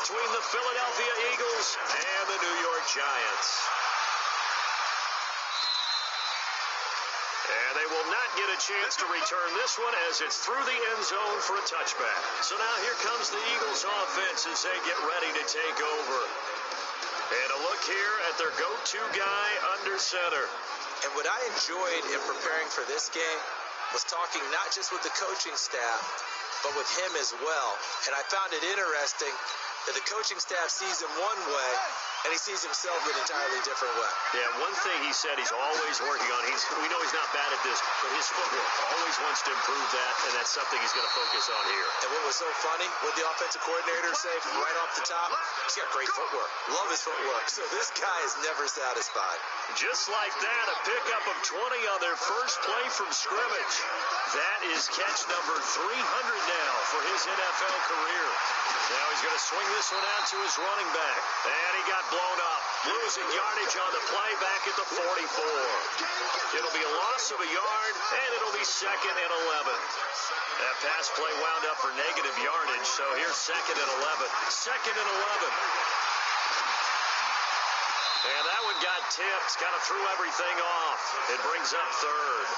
between the Philadelphia Eagles and the New York Giants. And they will not get a chance to return this one as it's through the end zone for a touchback. So now here comes the Eagles offense as they get ready to take over. And a look here at their go-to guy under center. And what I enjoyed in preparing for this game was talking not just with the coaching staff, but with him as well. And I found it interesting that the coaching staff sees him one way, and he sees himself an entirely different way. Yeah, one thing he said he's always working on, we know he's not bad at this, but his footwork, always wants to improve that, and that's something he's going to focus on here. And what was so funny, what the offensive coordinator say right off the top, he's got great footwork. Love his footwork. So this guy is never satisfied. Just like that, a pickup of 20 on their first play from scrimmage. That is catch number 300 now for his NFL career. Now he's going to swing this one out to his running back. And he got blown up. Losing yardage on the play back at the 44. It'll be a loss of a yard, and it'll be 2nd and 11. That pass play wound up for negative yardage, so here's 2nd and 11. 2nd and 11. And that one got tipped, kind of threw everything off. It brings up 3rd.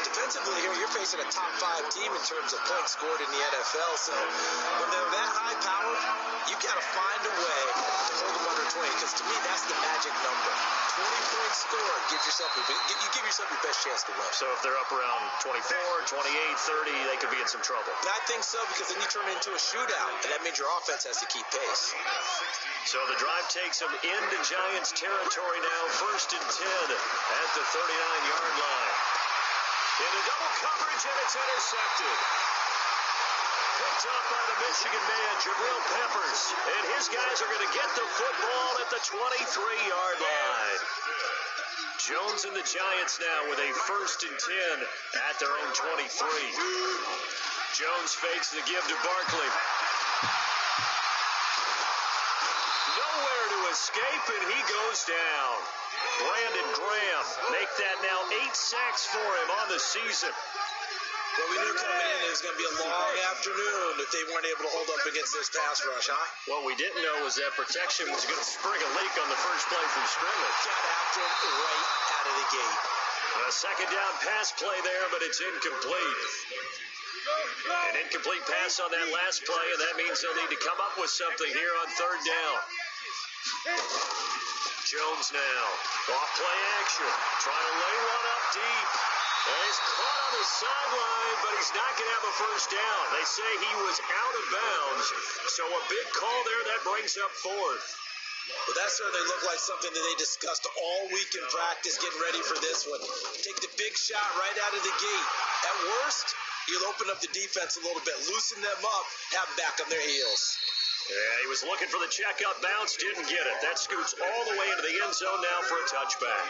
Defensively here, you're facing a top 5 team in terms of points scored in the NFL. So when they're that high powered, you got to find a way to hold them under 20. Because to me, that's the magic number. 20 points scored, you give yourself your best chance to win. So if they're up around 24, 28, 30, they could be in some trouble. I think so, because then you turn it into a shootout, and that means your offense has to keep pace. So the drive takes them into Giants territory now, 1st and 10 at the 39-yard line. Into double coverage, and it's intercepted. Picked up by the Michigan man, Jabril Peppers. And his guys are going to get the football at the 23-yard line. Jones and the Giants now with a 1st and 10 at their own 23. Jones fakes the give to Barkley. Nowhere to escape, and he goes down. Brandon Graham make that now 8 sacks for him on the season. Well, we knew coming in it was going to be a long afternoon if they weren't able to hold up against this pass rush, huh? What we didn't know was that protection was going to spring a leak on the first play from scrimmage. Got after him right out of the gate. A 2nd down pass play there, but it's incomplete. An incomplete pass on that last play, and that means they'll need to come up with something here on 3rd down. Jones now, off play action, trying to lay one up deep. And he's caught on the sideline, but he's not going to have a 1st down. They say he was out of bounds, so a big call there that brings up 4th. Well, that certainly looked like something that they discussed all week in practice, getting ready for this one. Take the big shot right out of the gate. At worst, you'll open up the defense a little bit, loosen them up, have them back on their heels. Yeah, he was looking for the check-up bounce, didn't get it. That scoots all the way into the end zone now for a touchback.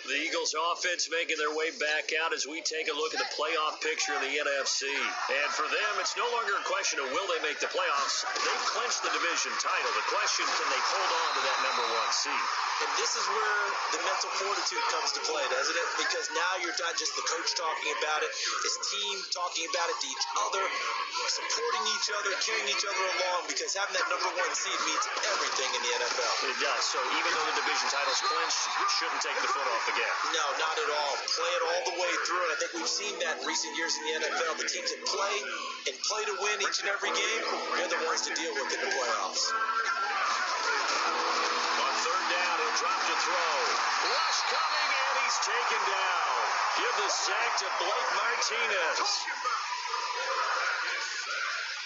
The Eagles offense making their way back out as we take a look at the playoff picture in the NFC. And for them, it's no longer a question of will they make the playoffs. They've clinched the division title. The question, can they hold on to that number 1 seed? And this is where the mental fortitude comes to play, doesn't it? Because now you're not just the coach talking about it, his team talking about it to each other, supporting each other, carrying each other along, because having that number 1 seed means everything in the NFL. It does. So even though the division title's clinched, you shouldn't take the foot off the gas. No, not at all. Play it all the way through, and I think we've seen that in recent years in the NFL. The teams that play and play to win each and every game, they're the ones to deal with in the playoffs. On 3rd down, he'll drop to throw. Rush coming, and he's taken down. Give the sack to Blake Martinez.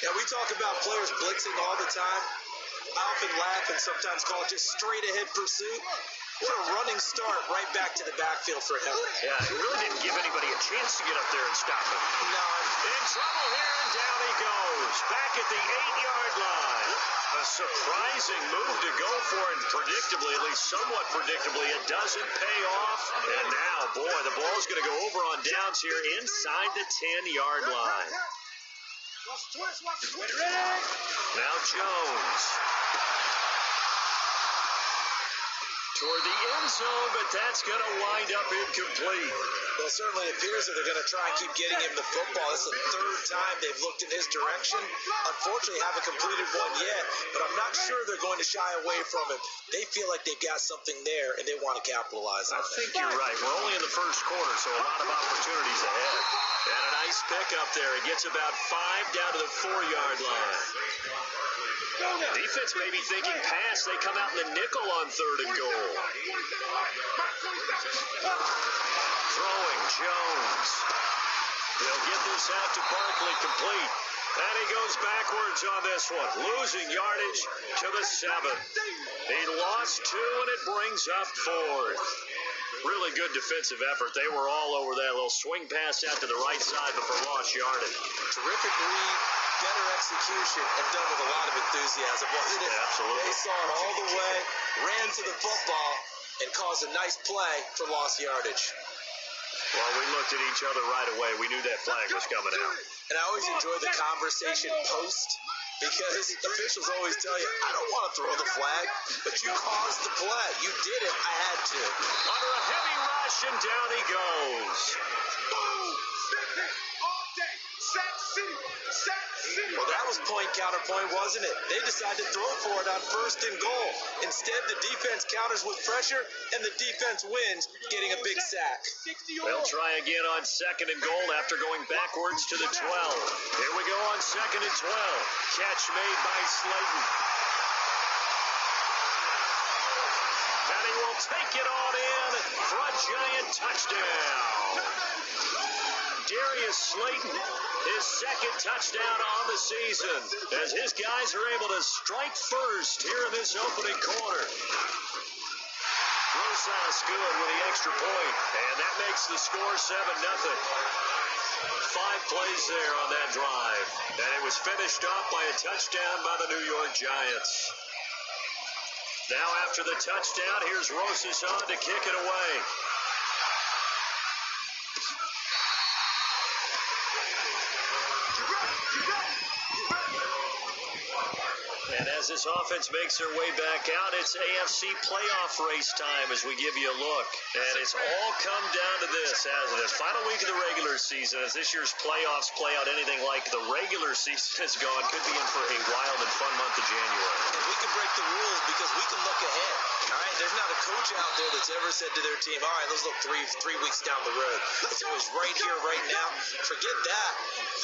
Now, we talk about players blitzing all the time. I often laugh and sometimes call it just straight-ahead pursuit. What a running start right back to the backfield for him. Yeah, he really didn't give anybody a chance to get up there and stop him. No. In trouble here, and down he goes. Back at the 8-yard line. A surprising move to go for, and predictably, at least somewhat predictably, it doesn't pay off. And now, boy, the ball's going to go over on downs here inside the 10-yard line. Now Jones. toward the end zone, but that's going to wind up incomplete. Well, it certainly appears that they're going to try and keep getting him the football. It's the third time they've looked in his direction. Unfortunately, haven't completed one yet, but I'm not sure they're going to shy away from him. They feel like they've got something there, and they want to capitalize on it. I think you're right. We're only in the first quarter, so a lot of opportunities ahead. And a nice pickup there. He gets about 5 down to the 4-yard line. Defense may be thinking pass. They come out in the nickel on 3rd and goal. Throwing Jones. He'll get this out to Barkley, complete. And he goes backwards on this one, losing yardage to the 7. He lost 2, and it brings up 4th. Really good defensive effort. They were all over that little swing pass out to the right side before lost yardage. Terrific read, better execution, and done with a lot of enthusiasm, wasn't it? Absolutely. They saw it all the way, ran to the football, and caused a nice play for lost yardage. Well, we looked at each other right away. We knew that flag was coming out. And I always enjoy the conversation post, because officials always tell you, I don't want to throw the flag, but you caused the play. You did it. I had to. Under a heavy rush, and down he goes. Well, that was point counterpoint, wasn't it? They decided to throw for it on 1st and goal. Instead, the defense counters with pressure, and the defense wins, getting a big sack. They'll try again on 2nd and goal after going backwards to the 12. Here we go on 2nd and 12. Catch made by Slayton. And he will take it on in for a Giant touchdown. Darius Slayton, his 2nd touchdown on the season, as his guys are able to strike first here in this opening quarter. Rosas good with the extra point, and that makes the score 7-0. 5 plays there on that drive, and it was finished off by a touchdown by the New York Giants. Now after the touchdown, here's Rosas on to kick it away. And as this offense makes their way back out, it's AFC playoff race time as we give you a look. And it's all come down to this, hasn't it? Final week of the regular season, as this year's playoffs play out anything like the regular season has gone, could be in for a wild and fun month of January. And we can break the rules because we can look ahead. All right, there's not a coach out there that's ever said to their team, all right, let's look three weeks down the road. It's always right here, right now. Forget that.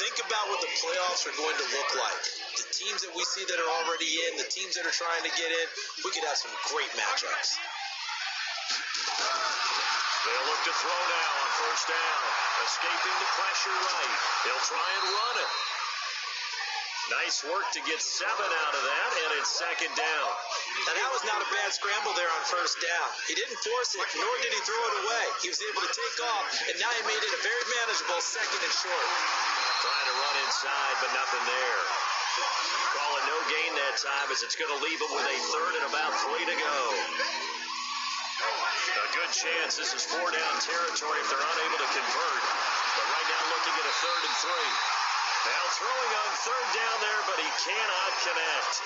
Think about what the playoffs are going to look like. The teams that we see that are already in, the teams that are trying to get in, we could have some great matchups. They'll look to throw now on 1st down. Escaping the pressure right. They'll try and run it. Nice work to get 7 out of that, and it's 2nd down. And that was not a bad scramble there on 1st down. He didn't force it, nor did he throw it away. He was able to take off, and now he made it a very manageable 2nd and short. Trying to run inside, but nothing there. Call it no gain that time, as it's going to leave him with a 3rd and about 3 to go. A good chance this is 4-down territory if they're unable to convert. But right now looking at a 3rd and 3. Now throwing on 3rd down there, but he cannot connect.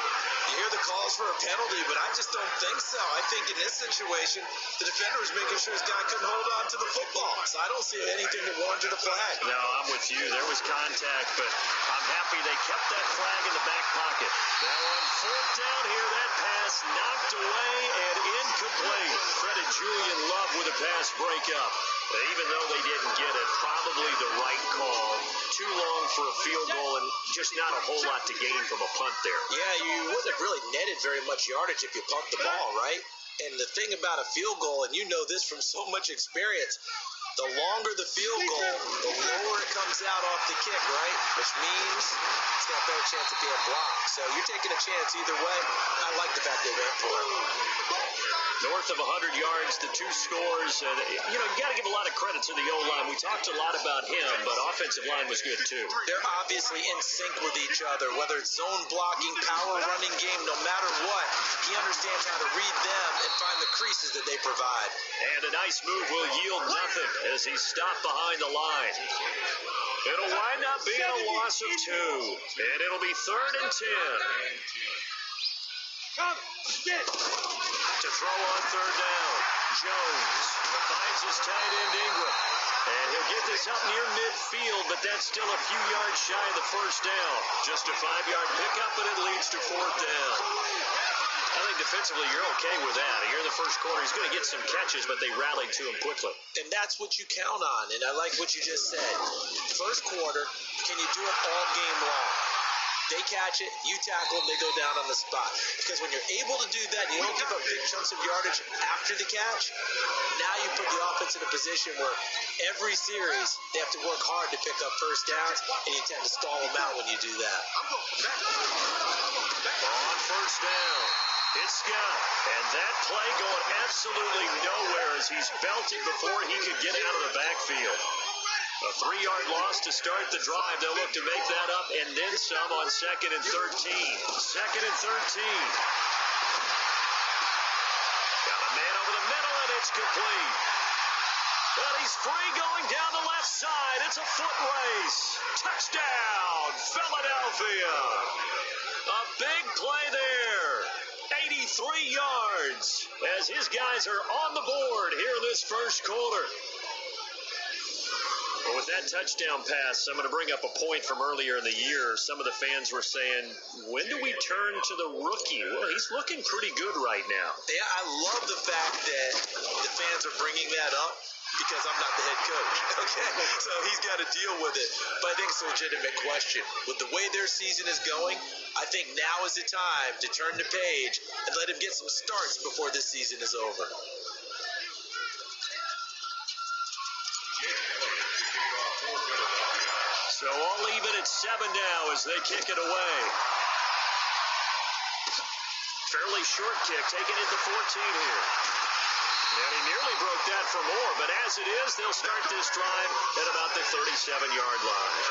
You hear the calls for a penalty, but I just don't think so. I think in this situation, the defender was making sure his guy couldn't hold on to the football. So I don't see anything that warranted a flag. No, I'm with you. There was contact, but I'm happy they kept that flag in the back pocket. Now on 4th down here, that pass knocked away and incomplete. Credit Julian Love with a pass breakup. Even though they didn't get it, probably the right call. Too long for a field goal and just not a whole lot to gain from a punt there. Yeah, you wouldn't have really netted very much yardage if you pumped the ball, right? And the thing about a field goal, and you know this from so much experience, the longer the field goal, the lower it comes out off the kick, right? Which means it's got a better chance of being blocked. So you're taking a chance either way. I like the fact they went for it. North of 100 yards, the 2 scores. And, you got to give a lot of credit to the O-line. We talked a lot about him, but offensive line was good, too. They're obviously in sync with each other, whether it's zone blocking, power running game, no matter what. He understands how to read them and find the creases that they provide. And a nice move will yield nothing as he's stopped behind the line. It'll wind up being a loss of 2, and it'll be 3rd and 10. To throw on third down, Jones finds his tight end Ingram. And he'll get this up near midfield, but that's still a few yards shy of the first down. Just a 5-yard pickup, and it leads to fourth down. I think defensively you're okay with that. Here in the first quarter, he's going to get some catches, but they rallied to him quickly. And that's what you count on, and I like what you just said. First quarter, can you do it all game long? They catch it, you tackle them, they go down on the spot. Because when you're able to do that, you don't give up big chunks of yardage after the catch. Now you put the offense in a position where every series they have to work hard to pick up first downs, and you tend to stall them out when you do that. On first down, it's Scott. And that play going absolutely nowhere as he's belted before he could get out of the backfield. A 3-yard loss to start the drive. They'll look to make that up and then some on 2nd and 13. 2nd and 13. Got a man over the middle, and it's complete. But he's free going down the left side. It's a foot race. Touchdown, Philadelphia. A big play there. 83 yards as his guys are on the board here in this first quarter. Well, with that touchdown pass, I'm going to bring up a point from earlier in the year. Some of the fans were saying, when do we turn to the rookie? Well, he's looking pretty good right now. Yeah, I love the fact that the fans are bringing that up because I'm not the head coach. Okay, so he's got to deal with it. But I think it's a legitimate question. With the way their season is going, I think now is the time to turn the page and let him get some starts before this season is over. So all even at 7 now as they kick it away. Fairly short kick, taking it to 14 here. And he nearly broke that for more, but as it is, they'll start this drive at about the 37-yard line.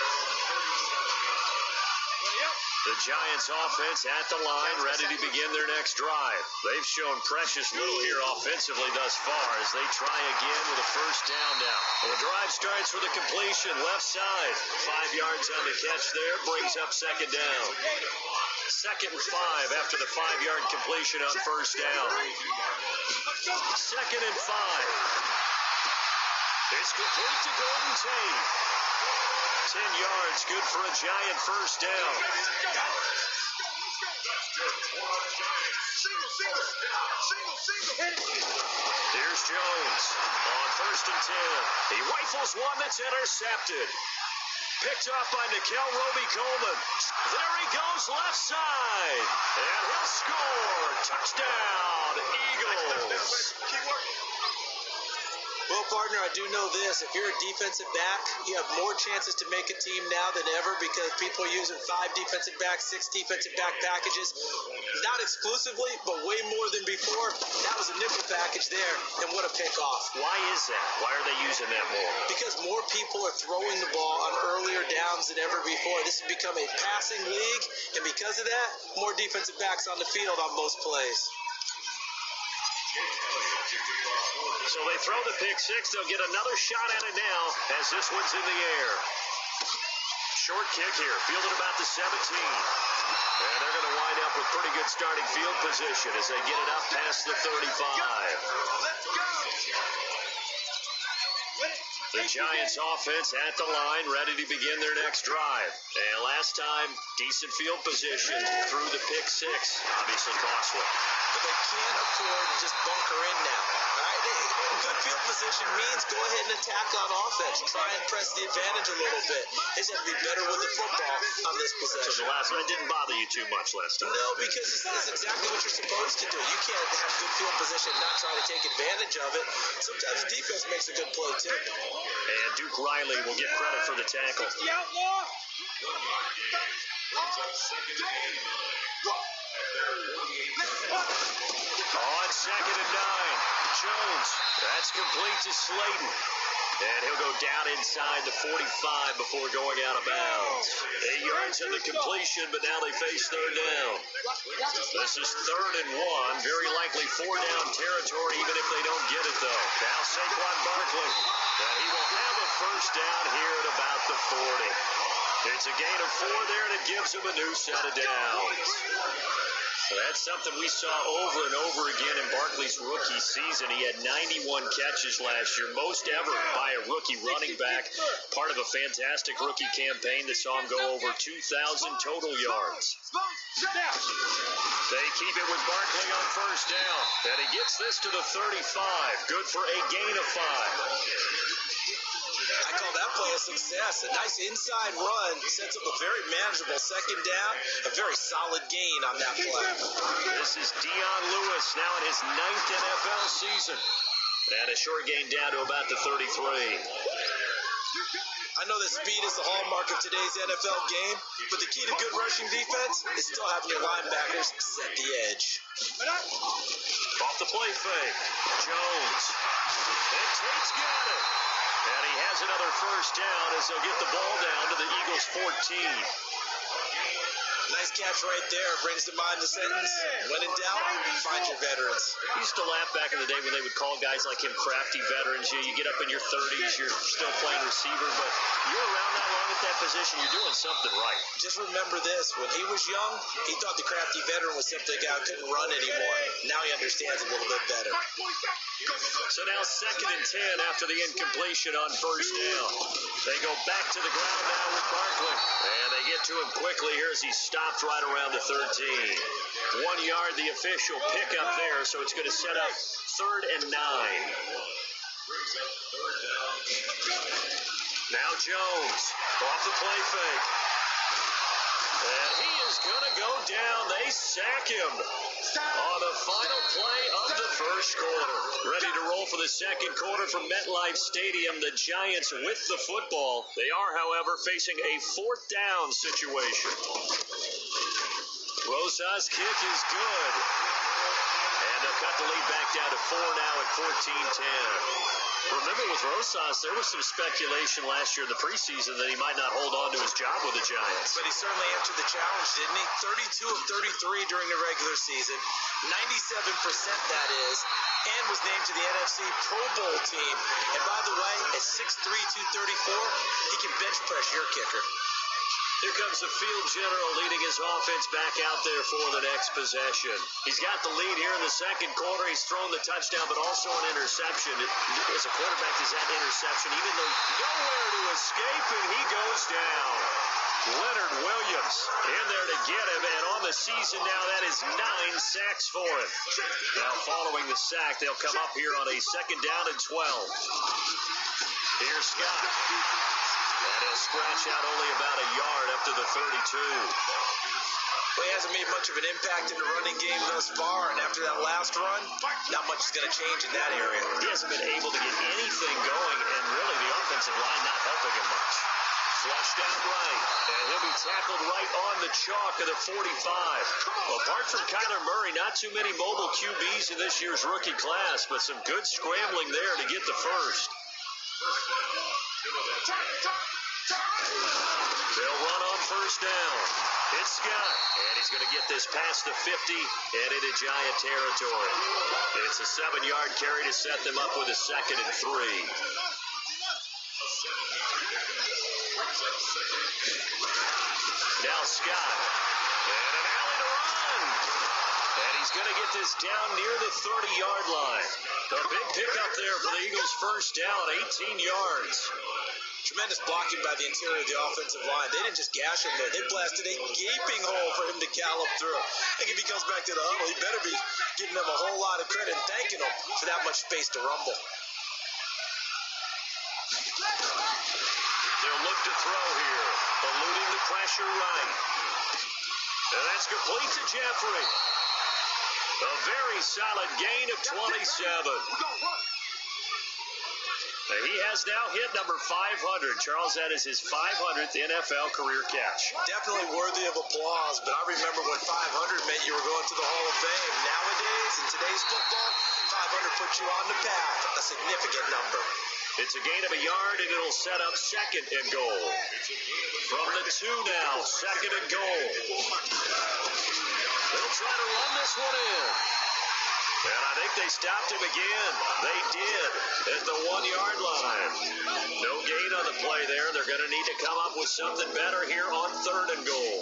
The Giants offense at the line, ready to begin their next drive. They've shown precious little here offensively thus far as they try again with a first down now. Well, the drive starts with a completion left side. 5 yards on the catch there, brings up second down. 2nd and 5 after the 5-yard completion on first down. 2nd and 5. It's complete to Golden Tate. 10 yards, good for a Giant first down. Here's Jones on 1st and 10. He rifles one that's intercepted. Picked up by Nickel Roby-Coleman. There he goes left side. And he'll score. Touchdown, Eagles. Well, partner, I do know this. If you're a defensive back, you have more chances to make a team now than ever because people are using 5 defensive backs, 6 defensive back packages. Not exclusively, but way more than before. That was a nickel package there, and what a pickoff. Why is that? Why are they using that more? Because more people are throwing the ball on earlier downs than ever before. This has become a passing league, and because of that, more defensive backs on the field on most plays. So they throw the pick six. They'll get another shot at it now as this one's in the air. Short kick here, fielded about the 17. And they're going to wind up with pretty good starting field position as they get it up past the 35. The Giants offense at the line, ready to begin their next drive. And last time, decent field position through the pick six. Obviously costly. But they can't afford to just bunker in now. All right? Good field position means go ahead and attack on offense. Try and press the advantage a little bit. They just have to be better with the football on this possession. So the last one didn't bother you too much last time. No, because it's exactly what you're supposed to do. You can't have good field position and not try to take advantage of it. Sometimes the defense makes a good play, too. And Duke Riley will get credit for the tackle. On 2nd and 9, Jones. That's complete to Slayton. And he'll go down inside the 45 before going out of bounds. 8 yards on the completion, but now they face third down. This is 3rd and 1. Very likely 4-down territory, even if they don't get it, though. Now Saquon Barkley. And he will have a first down here at about the 40. It's a gain of 4 there, and it gives him a new set of downs. So that's something we saw over and over again in Barkley's rookie season. He had 91 catches last year, most ever by a rookie running back, part of a fantastic rookie campaign that saw him go over 2,000 total yards. They keep it with Barkley on first down, and he gets this to the 35. Good for a gain of 5. I call that play a success. A nice inside run sets up a very manageable second down, a very solid gain on that play. This is Dion Lewis now in his 9th NFL season. And a short gain down to about the 33. I know that speed is the hallmark of today's NFL game, but the key to good rushing defense is still having your linebackers set the edge. Off the play fake, Jones. And Tate's got it. And he has another first down as they'll get the ball down to the Eagles' 14. Nice catch right there. Brings to mind the sentence, when in doubt, find your veterans. I used to laugh back in the day when they would call guys like him crafty veterans. You get up in your 30s, you're still playing receiver, but you're around that long at that position, you're doing something right. Just remember this. When he was young, he thought the crafty veteran was simply a guy who couldn't run anymore. Now he understands a little bit better. So now 2nd and 10 after the incompletion on first down. They go back to the ground now with Barkley. And they get to him quickly here as he stopped right around the 13. 1 yard, the official pickup there, so it's going to set up 3rd and 9. Now Jones, off the play fake. And he is going to go down. They sack him on the final play of the first quarter. Ready to roll for the second quarter from MetLife Stadium. The Giants with the football. They are, however, facing a 4th down situation. Rosas' kick is good. And they'll cut the lead back down to 4 now at 14-10. Remember, with Rosas, there was some speculation last year in the preseason that he might not hold on to his job with the Giants. But he certainly answered the challenge, didn't he? 32 of 33 during the regular season, 97% that is, and was named to the NFC Pro Bowl team. And by the way, at 6'3", 234, he can bench press your kicker. Here comes the field general leading his offense back out there for the next possession. He's got the lead here in the second quarter. He's thrown the touchdown, but also an interception. As a quarterback, he's had interception, even though nowhere to escape, and he goes down. Leonard Williams in there to get him, and on the season now, that is 9 sacks for him. Now, following the sack, they'll come up here on a 2nd down and 12. Here's Scott. And he'll scratch out only about a yard up to the 32. Well, he hasn't made much of an impact in the running game thus far, and after that last run, not much is going to change in that area. He hasn't been able to get anything going, and really the offensive line not helping him much. Flushed out right, and he'll be tackled right on the chalk of the 45. Apart from Kyler Murray, not too many mobile QBs in this year's rookie class, but some good scrambling there to get the first. They'll run on first down. It's Scott, and he's going to get this past the 50 and into Giant territory. It's a 7-yard carry to set them up with a 2nd and 3. Now Scott, and an alley to run. And he's going to get this down near the 30-yard line. A big pickup there for the Eagles' first down, 18 yards. Tremendous blocking by the interior of the offensive line. They didn't just gash him there. They blasted a gaping hole for him to gallop through. I think if he comes back to the huddle, he better be giving them a whole lot of credit and thanking them for that much space to rumble. They'll look to throw here, eluding the pressure right. And that's complete to Jeffrey. A very solid gain of 27. He has now hit number 500. Charles, that is his 500th NFL career catch. Definitely worthy of applause, but I remember when 500 meant you were going to the Hall of Fame. Nowadays, in today's football, 500 puts you on the path, a significant number. It's a gain of a yard, and it'll set up 2nd and goal. From the 2 now, 2nd and goal. They'll try to run this one in. And I think they stopped him again. They did at the 1-yard line. No gain on the play there. They're going to need to come up with something better here on 3rd and goal.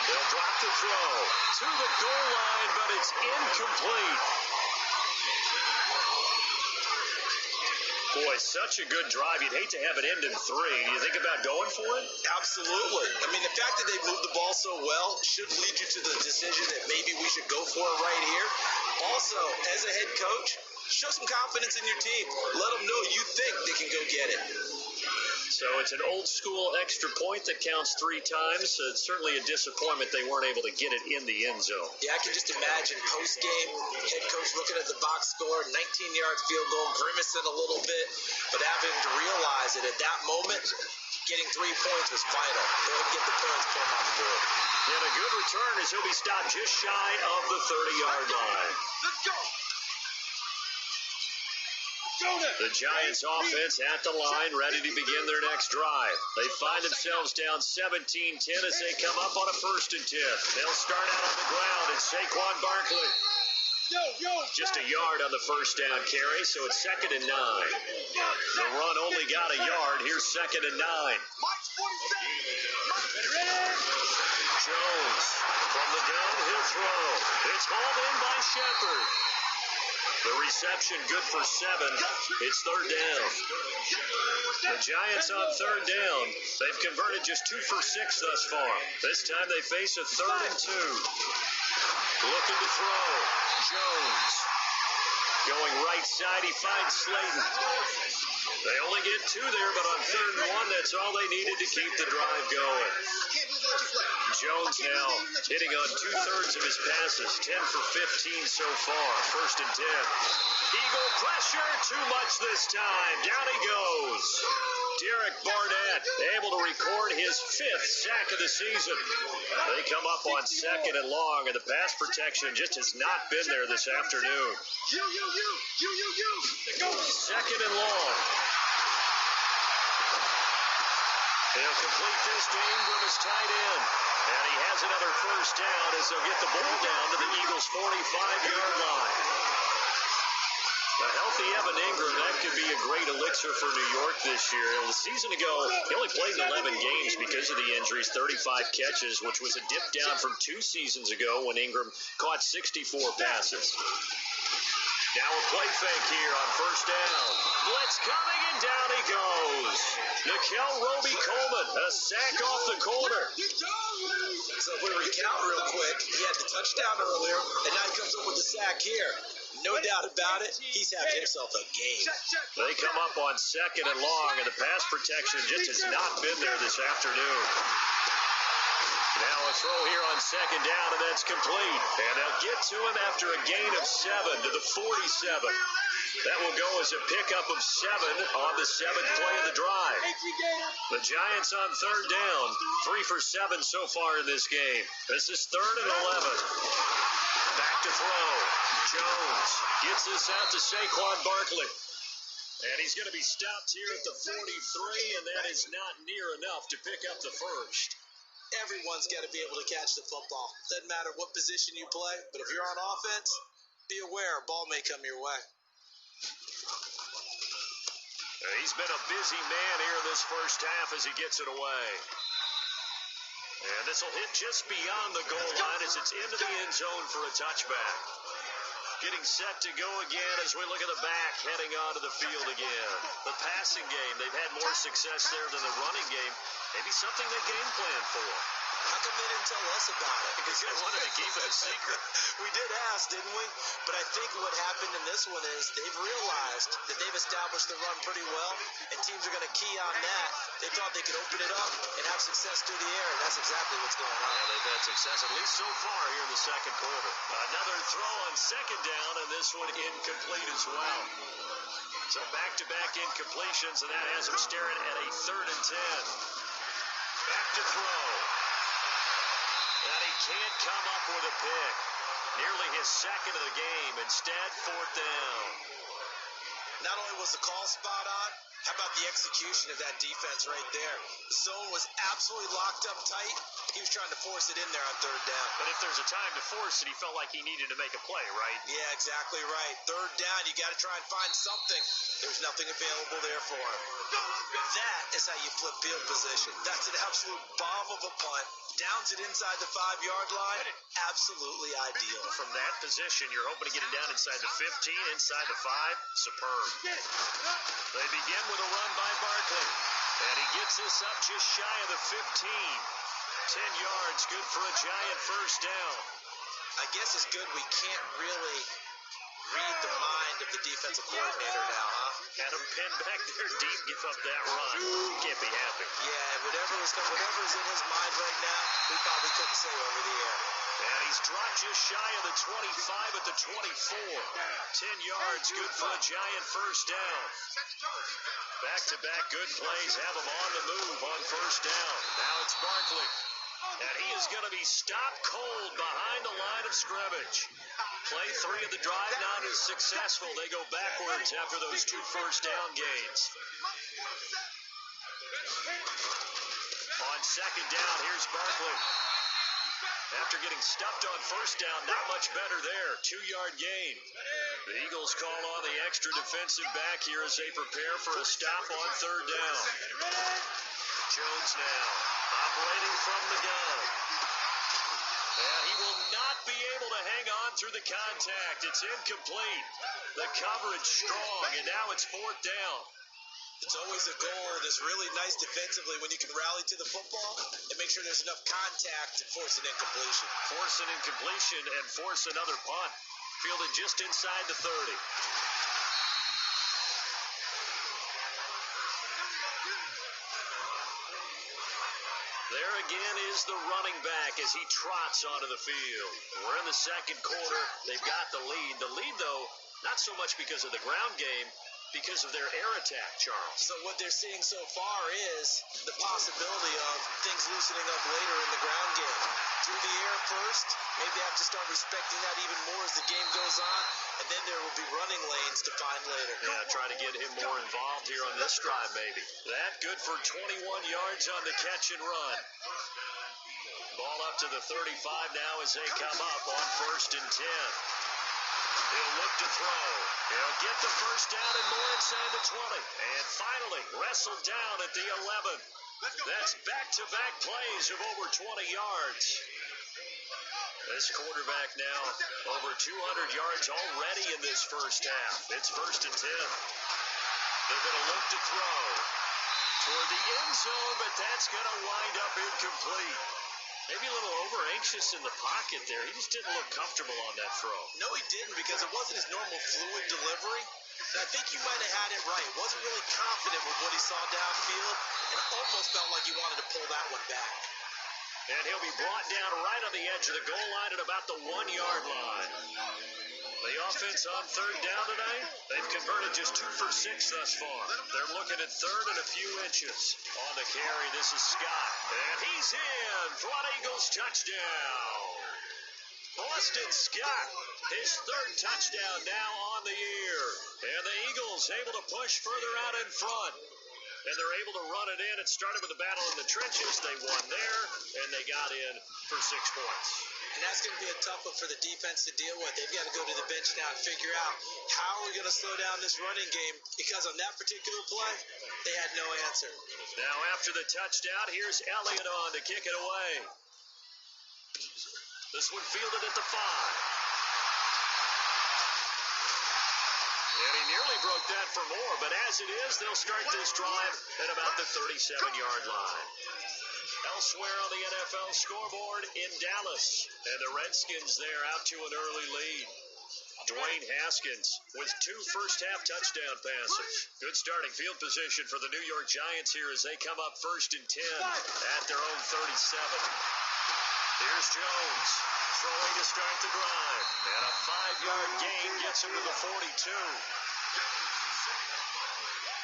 They'll drop the throw to the goal line, but it's incomplete. Boy, such a good drive. You'd hate to have it end in 3. Do you think about going for it? Absolutely. I mean, the fact that they moved the ball so well should lead you to the decision that maybe we should go for it right here. Also, as a head coach, show some confidence in your team. Let them know you think they can go get it. So it's an old-school extra point that counts 3 times. So it's certainly a disappointment they weren't able to get it in the end zone. Yeah, I can just imagine post-game, head coach looking at the box score, 19-yard field goal, grimacing a little bit, but having to realize that at that moment, getting 3 points was vital. Go ahead and get the points, put them on the board. And a good return as he'll be stopped just shy of the 30-yard line. Let's go! The Giants offense at the line, ready to begin their next drive. They find themselves down 17-10 as they come up on a 1st and 10. They'll start out on the ground. It's Saquon Barkley. Just a yard on the first down carry, so it's 2nd and 9. The run only got a yard. Here's 2nd and 9. Jones from the gun, he'll throw. It's hauled in by Shepard. The reception good for 7. It's 3rd down. The Giants on 3rd down. They've converted just 2 for 6 thus far. This time they face a 3rd and 2. Looking to throw. Jones. Going right side, he finds Slayton. They only get 2 there, but on 3rd and 1, that's all they needed to keep the drive going. Jones now hitting on 2/3 of his passes, 10 for 15 so far. 1st and 10. Eagle pressure, too much this time. Down he goes. Derek Barnett able to record his 5th sack of the season. They come up on 2nd and long, and the pass protection just has not been there this afternoon. 2nd and long. They'll complete this to Ingram as tight end. And he has another 1st down as they'll get the ball down to the Eagles' 45-yard line. A healthy Evan Ingram, that could be a great elixir for New York this year. The season ago, he only played in 11 games because of the injuries, 35 catches, which was a dip down from 2 seasons ago when Ingram caught 64 passes. Now a play fake here on 1st down. Blitz coming, and down he goes. Nickel Roby-Coleman, a sack off the corner. So if we recount real quick, he had the touchdown earlier, and now he comes up with the sack here. No doubt about it, he's having himself a game. They come up on 2nd and long, and the pass protection just has not been there this afternoon. Now a throw here on 2nd down, and that's complete. And they'll get to him after a gain of 7 to the 47. That will go as a pickup of 7 on the 7th play of the drive. The Giants on 3rd down, 3 for 7 so far in this game. This is 3rd and 11. Back to throw. Jones gets this out to Saquon Barkley. And he's going to be stopped here at the 43, and that is not near enough to pick up the 1st. Everyone's got to be able to catch the football. Doesn't matter what position you play, but if you're on offense, be aware a ball may come your way. He's been a busy man here in this first half as he gets it away. And this will hit just beyond the goal line as it's into the end zone for a touchback. Getting set to go again as we look at the back, heading onto the field again. The passing game, they've had more success there than the running game. Maybe something they game plan for. How come they didn't tell us about it? Because they wanted to keep it a secret. We did ask, didn't we? But I think what happened in this one is they've realized that they've established the run pretty well, and teams are going to key on that. They thought they could open it up and have success through the air, and that's exactly what's going on. Yeah, they've had success, at least so far here in the second quarter. Another throw on 2nd down, and this one incomplete as well. So back-to-back incompletions, and that has them staring at a 3rd and 10. Back to throw. And he can't come up with a pick. Nearly his 2nd of the game. Instead, 4th down. Not only was the call spot on, How about the execution of that defense right there? The zone was absolutely locked up tight. He was trying to force it in there on third down. But if there's a time to force it, he felt like he needed to make a play, right? Yeah, exactly right. Third down, you got to try and find something. There's nothing available there for him. That is how you flip field position. That's an absolute bomb of a punt. Downs it inside the 5-yard line. Absolutely ideal. From that position, you're hoping to get him down inside the 15, inside the 5. Superb. They begin with a run by Barkley. And he gets this up just shy of the 15. 10 yards, good for a Giant first down. I guess it's good we can't really read the mind of the defensive coordinator now, huh? Had him pinned back there deep, give up that run. Can't be happy. Yeah, whatever's in his mind right now, we probably couldn't say over the air. And he's dropped just shy of the 25 at the 24. 10 yards, good for a Giant first down. Back-to-back good plays have him on the move on first down. Now it's Barkley. And he is going to be stopped cold behind the line of scrimmage. Play 3 of the drive not as successful. They go backwards after those 2 first down gains. On second down, here's Barkley. After getting stuffed on first down, not much better there. 2-yard gain. The Eagles call on the extra defensive back here as they prepare for a stop on third down. Jones now operating from the gun. And he will not be able to hang on through the contact. It's incomplete. The coverage strong, and now it's fourth down. It's always a goal that's really nice defensively when you can rally to the football and make sure there's enough contact to force an incompletion. Force an incompletion and force another punt. Fielded just inside the 30. There again is the running back as he trots onto the field. We're in the second quarter. They've got the lead. The lead, though, not so much because of the ground game, because of their air attack, Charles. So what they're seeing so far is the possibility of things loosening up later in the ground game. Through the air first, maybe they have to start respecting that even more as the game goes on, and then there will be running lanes to find later. Yeah, try to get him more involved here on this drive, maybe. That good for 21 yards on the catch and run. Ball up to the 35 now as they come up on first and 10. He'll look to throw. He'll get the first down and more inside the 20. And finally, wrestled down at the 11. That's back-to-back plays of over 20 yards. This quarterback now over 200 yards already in this first half. It's first and 10. They're going to look to throw toward the end zone, but that's going to wind up incomplete. Maybe a little over-anxious in the pocket there. He just didn't look comfortable on that throw. No, he didn't, because it wasn't his normal fluid delivery. And I think you might have had it right. Wasn't really confident with what he saw downfield, and almost felt like he wanted to pull that one back. And he'll be brought down right on the edge of the goal line at about the 1-yard line. The offense on third down tonight, they've converted just 2 for 6 thus far. They're looking at third and a few inches. On the carry, this is Scott. And he's in for an Eagles touchdown. Boston Scott, his third touchdown now on the year. And the Eagles able to push further out in front. And they're able to run it in. It started with a battle in the trenches. They won there, and they got in for 6 points. And that's going to be a tough one for the defense to deal with. They've got to go to the bench now and figure out how we're going to slow down this running game, because on that particular play, they had no answer. Now after the touchdown, here's Elliott on to kick it away. This one fielded at the 5. And he nearly broke that for more, but as it is, they'll start this drive at about the 37-yard line. Elsewhere on the NFL scoreboard in Dallas, and the Redskins there out to an early lead. Dwayne Haskins with 2 first-half touchdown passes. Good starting field position for the New York Giants here as they come up first and 10 at their own 37. Here's Jones throwing to start the drive. And a 5-yard gain gets him to the 42.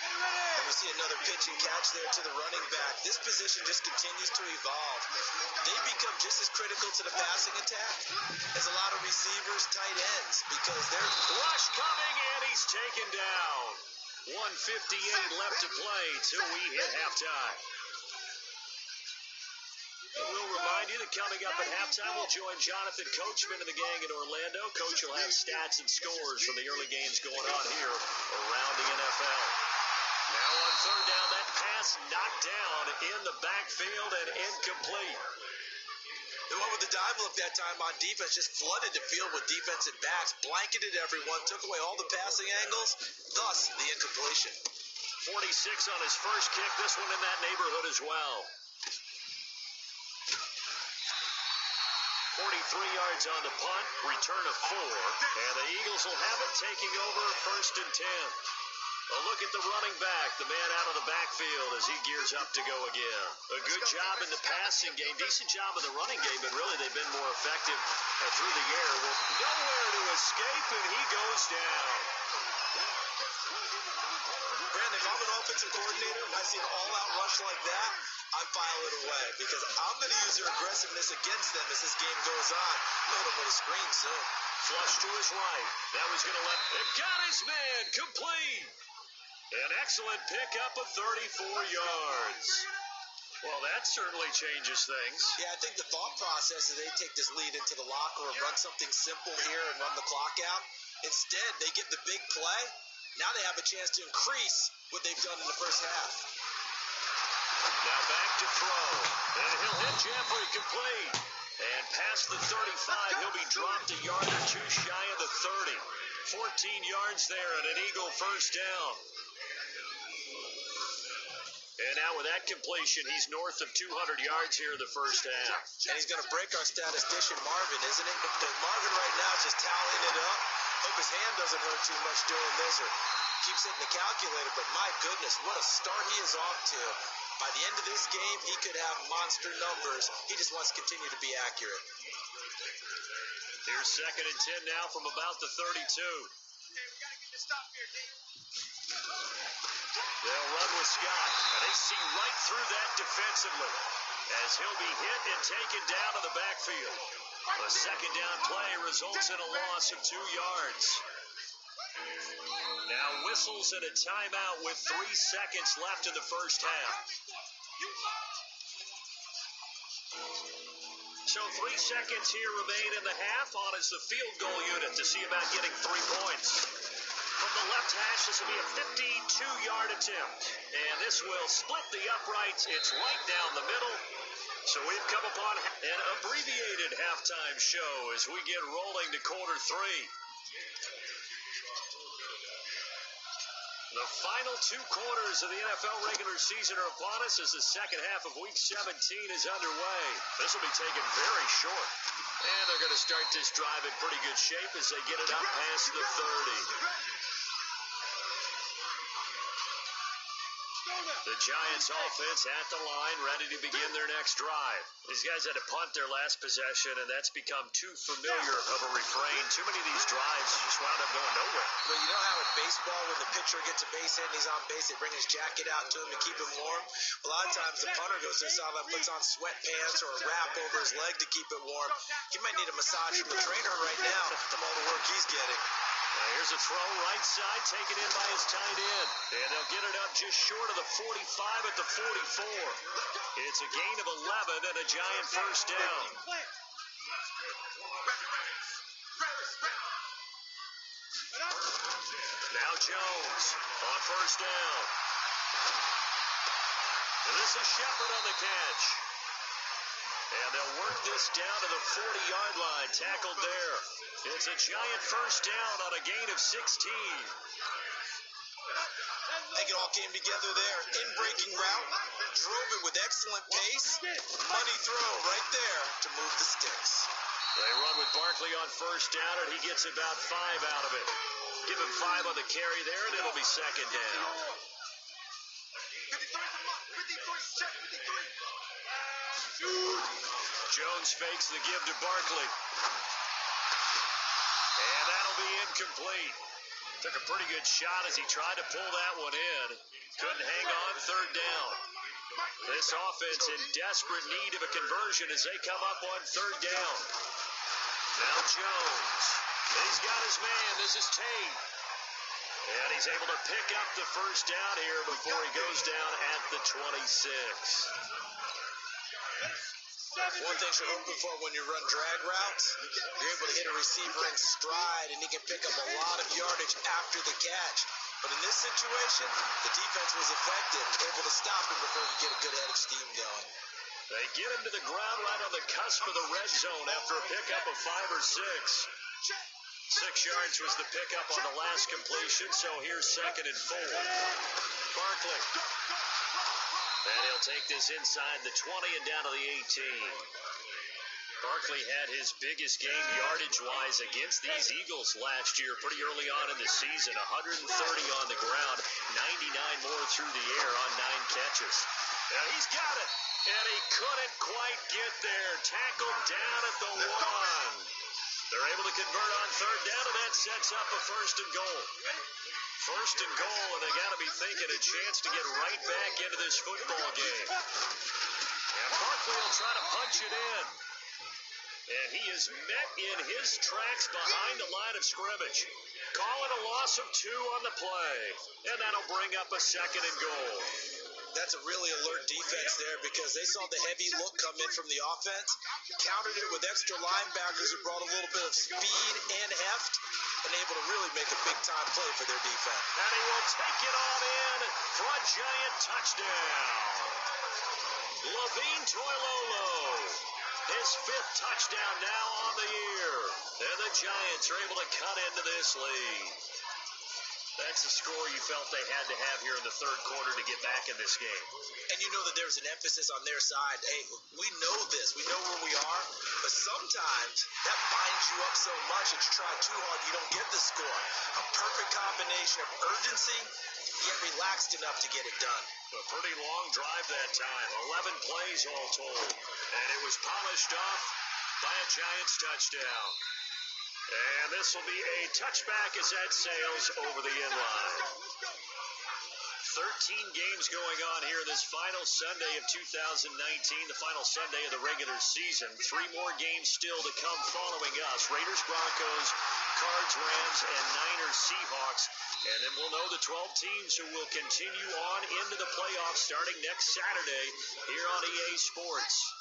And we see another pitch and catch there to the running back. This position just continues to evolve. They become just as critical to the passing attack as a lot of receivers, tight ends, because they're... Rush coming, and he's taken down. 1:58 left to play till we hit halftime. And we'll remind you that coming up at halftime, we'll join Jonathan Coachman and the gang in Orlando. Coach will have stats and scores from the early games going on here around the NFL. Now on third down, that pass knocked down in the backfield and incomplete. The one with the dive look that time on defense just flooded the field with defensive backs, blanketed everyone, took away all the passing angles, thus the incompletion. 46 on his first kick, this one in that neighborhood as well. 43 yards on the punt, return of 4, and the Eagles will have it taking over first and 10. A look at the running back, the man out of the backfield as he gears up to go again. A good job in the passing game, decent job in the running game, but really they've been more effective through the air. Well, nowhere to escape, and he goes down. Brandon, if I'm an offensive coordinator and I see an all-out rush like that, I'm filing it away because I'm going to use their aggressiveness against them as this game goes on. I'm going to hit them with a screen soon. Flush to his right. That was going to let... It got his man complete. An excellent pickup of 34 yards. Well, that certainly changes things. Yeah, I think the thought process is they take this lead into the locker room, run something simple here and run the clock out. Instead, they get the big play. Now they have a chance to increase what they've done in the first half. Now back to throw. And he'll hit Jeffrey complete. And past the 35, he'll be dropped a yard or two shy of the 30. 14 yards there and an Eagle first down. And now with that completion, he's north of 200 yards here in the first half. And he's going to break our statistician, Marvin, isn't he? Marvin right now is just tallying it up. Hope his hand doesn't hurt too much doing this or keeps hitting the calculator. But my goodness, what a start he is off to. By the end of this game, he could have monster numbers. He just wants to continue to be accurate. Here's second and 10 now from about the 32. They'll run with Scott, and they see right through that defensively as he'll be hit and taken down to the backfield. A second down play results in a loss of 2 yards. Now whistles and a timeout with 3 seconds left in the first half. So 3 seconds here remain in the half. On is the field goal unit to see about getting 3 points. From the left hash, this will be a 52-yard attempt. And this will split the uprights. It's right down the middle. So we've come upon an abbreviated halftime show as we get rolling to quarter 3. The final 2 quarters of the NFL regular season are upon us as the second half of Week 17 is underway. This will be taken very short. And they're going to start this drive in pretty good shape as they get it up past the 30. The Giants offense at the line, ready to begin their next drive. These guys had to punt their last possession, and that's become too familiar of a refrain. Too many of these drives just wound up going nowhere. Well, you know how in baseball, when the pitcher gets a base hit and he's on base, they bring his jacket out to him to keep him warm? A lot of times the punter goes to the sideline, puts on sweatpants or a wrap over his leg to keep it warm. He might need a massage from the trainer right now from all the work he's getting. Now here's a throw right side, taken in by his tight end. And they'll get it up just short of the 45 at the 44. It's a gain of 11 and a Giant first down. Now Jones on first down. And this is Shepard on the catch. And they'll work this down to the 40-yard line, tackled there. It's a Giant first down on a gain of 16. I think it all came together there. In-breaking route, drove it with excellent pace. Money throw right there to move the sticks. They run with Barkley on first down, and he gets about 5 out of it. Give him 5 on the carry there, and it'll be second down. Jones fakes the give to Barkley. And that'll be incomplete. Took a pretty good shot as he tried to pull that one in. Couldn't hang on, third down. This offense in desperate need of a conversion as they come up on third down. Now Jones. He's got his man. This is Tate. And he's able to pick up the first down here before he goes down at the 26. One thing you're hoping for when you run drag routes, you're able to hit a receiver in stride, and he can pick up a lot of yardage after the catch. But in this situation, the defense was effective, able to stop him before he could get a good head of steam going. They get him to the ground right on the cusp of the red zone after a pickup of 5 or 6. 6 yards was the pickup on the last completion, so here's 2nd and 4. Barkley. And he'll take this inside the 20 and down to the 18. Barkley had his biggest game yardage-wise against these Eagles last year pretty early on in the season. 130 on the ground, 99 more through the air on 9 catches. And he's got it, and he couldn't quite get there. Tackled down at the 1. They're able to convert on 3rd down, and that sets up a 1st and goal. 1st and goal, and they got to be thinking a chance to get right back into this football game. And Barkley will try to punch it in. And he is met in his tracks behind the line of scrimmage. Call it a loss of 2 on the play. And that'll bring up a 2nd and goal. That's a really alert defense there because they saw the heavy look come in from the offense, countered it with extra linebackers who brought a little bit of speed and heft, and able to really make a big-time play for their defense. And he will take it on in for a giant touchdown. Levine Toilolo, his 5th touchdown now on the year. And the Giants are able to cut into this lead. That's the score you felt they had to have here in the 3rd quarter to get back in this game. And you know that there's an emphasis on their side. Hey, we know this. We know where we are. But sometimes that binds you up so much that you try too hard, you don't get the score. A perfect combination of urgency, yet relaxed enough to get it done. A pretty long drive that time. 11 plays all told. And it was polished off by a Giants touchdown. And this will be a touchback as that sails over the end line. 13 games going on here this final Sunday of 2019, the final Sunday of the regular season. 3 more games still to come following us. Raiders, Broncos, Cards, Rams, and Niners, Seahawks. And then we'll know the 12 teams who will continue on into the playoffs starting next Saturday here on EA Sports.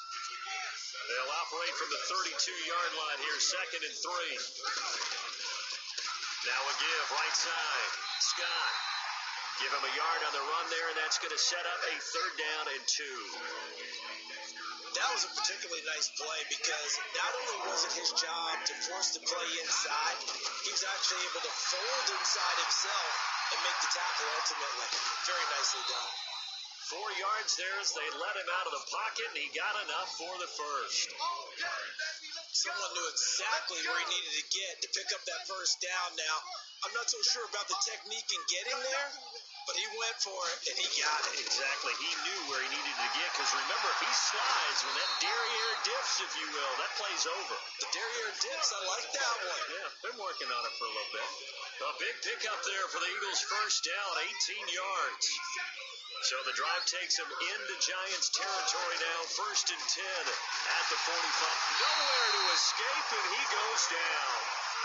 They'll operate from the 32-yard line here, 2nd and 3. Now a give, right side. Scott. Give him a yard on the run there, and that's going to set up a 3rd down and 2. That was a particularly nice play because not only was it his job to force the play inside, he was actually able to fold inside himself and make the tackle ultimately. Very nicely done. 4 yards there as they let him out of the pocket, and he got enough for the 1st. Someone knew exactly where he needed to get to pick up that 1st down. Now, I'm not so sure about the technique in getting there, but he went for it, and he got it. Exactly. He knew where he needed to get, because remember, if he slides, when that derriere dips, if you will, that play's over. The derriere dips, I like that one. Yeah, been working on it for a little bit. A big pickup there for the Eagles' 1st down, 18 yards. So the drive takes him into Giants territory now, 1st and 10 at the 45. Nowhere to escape, and he goes down.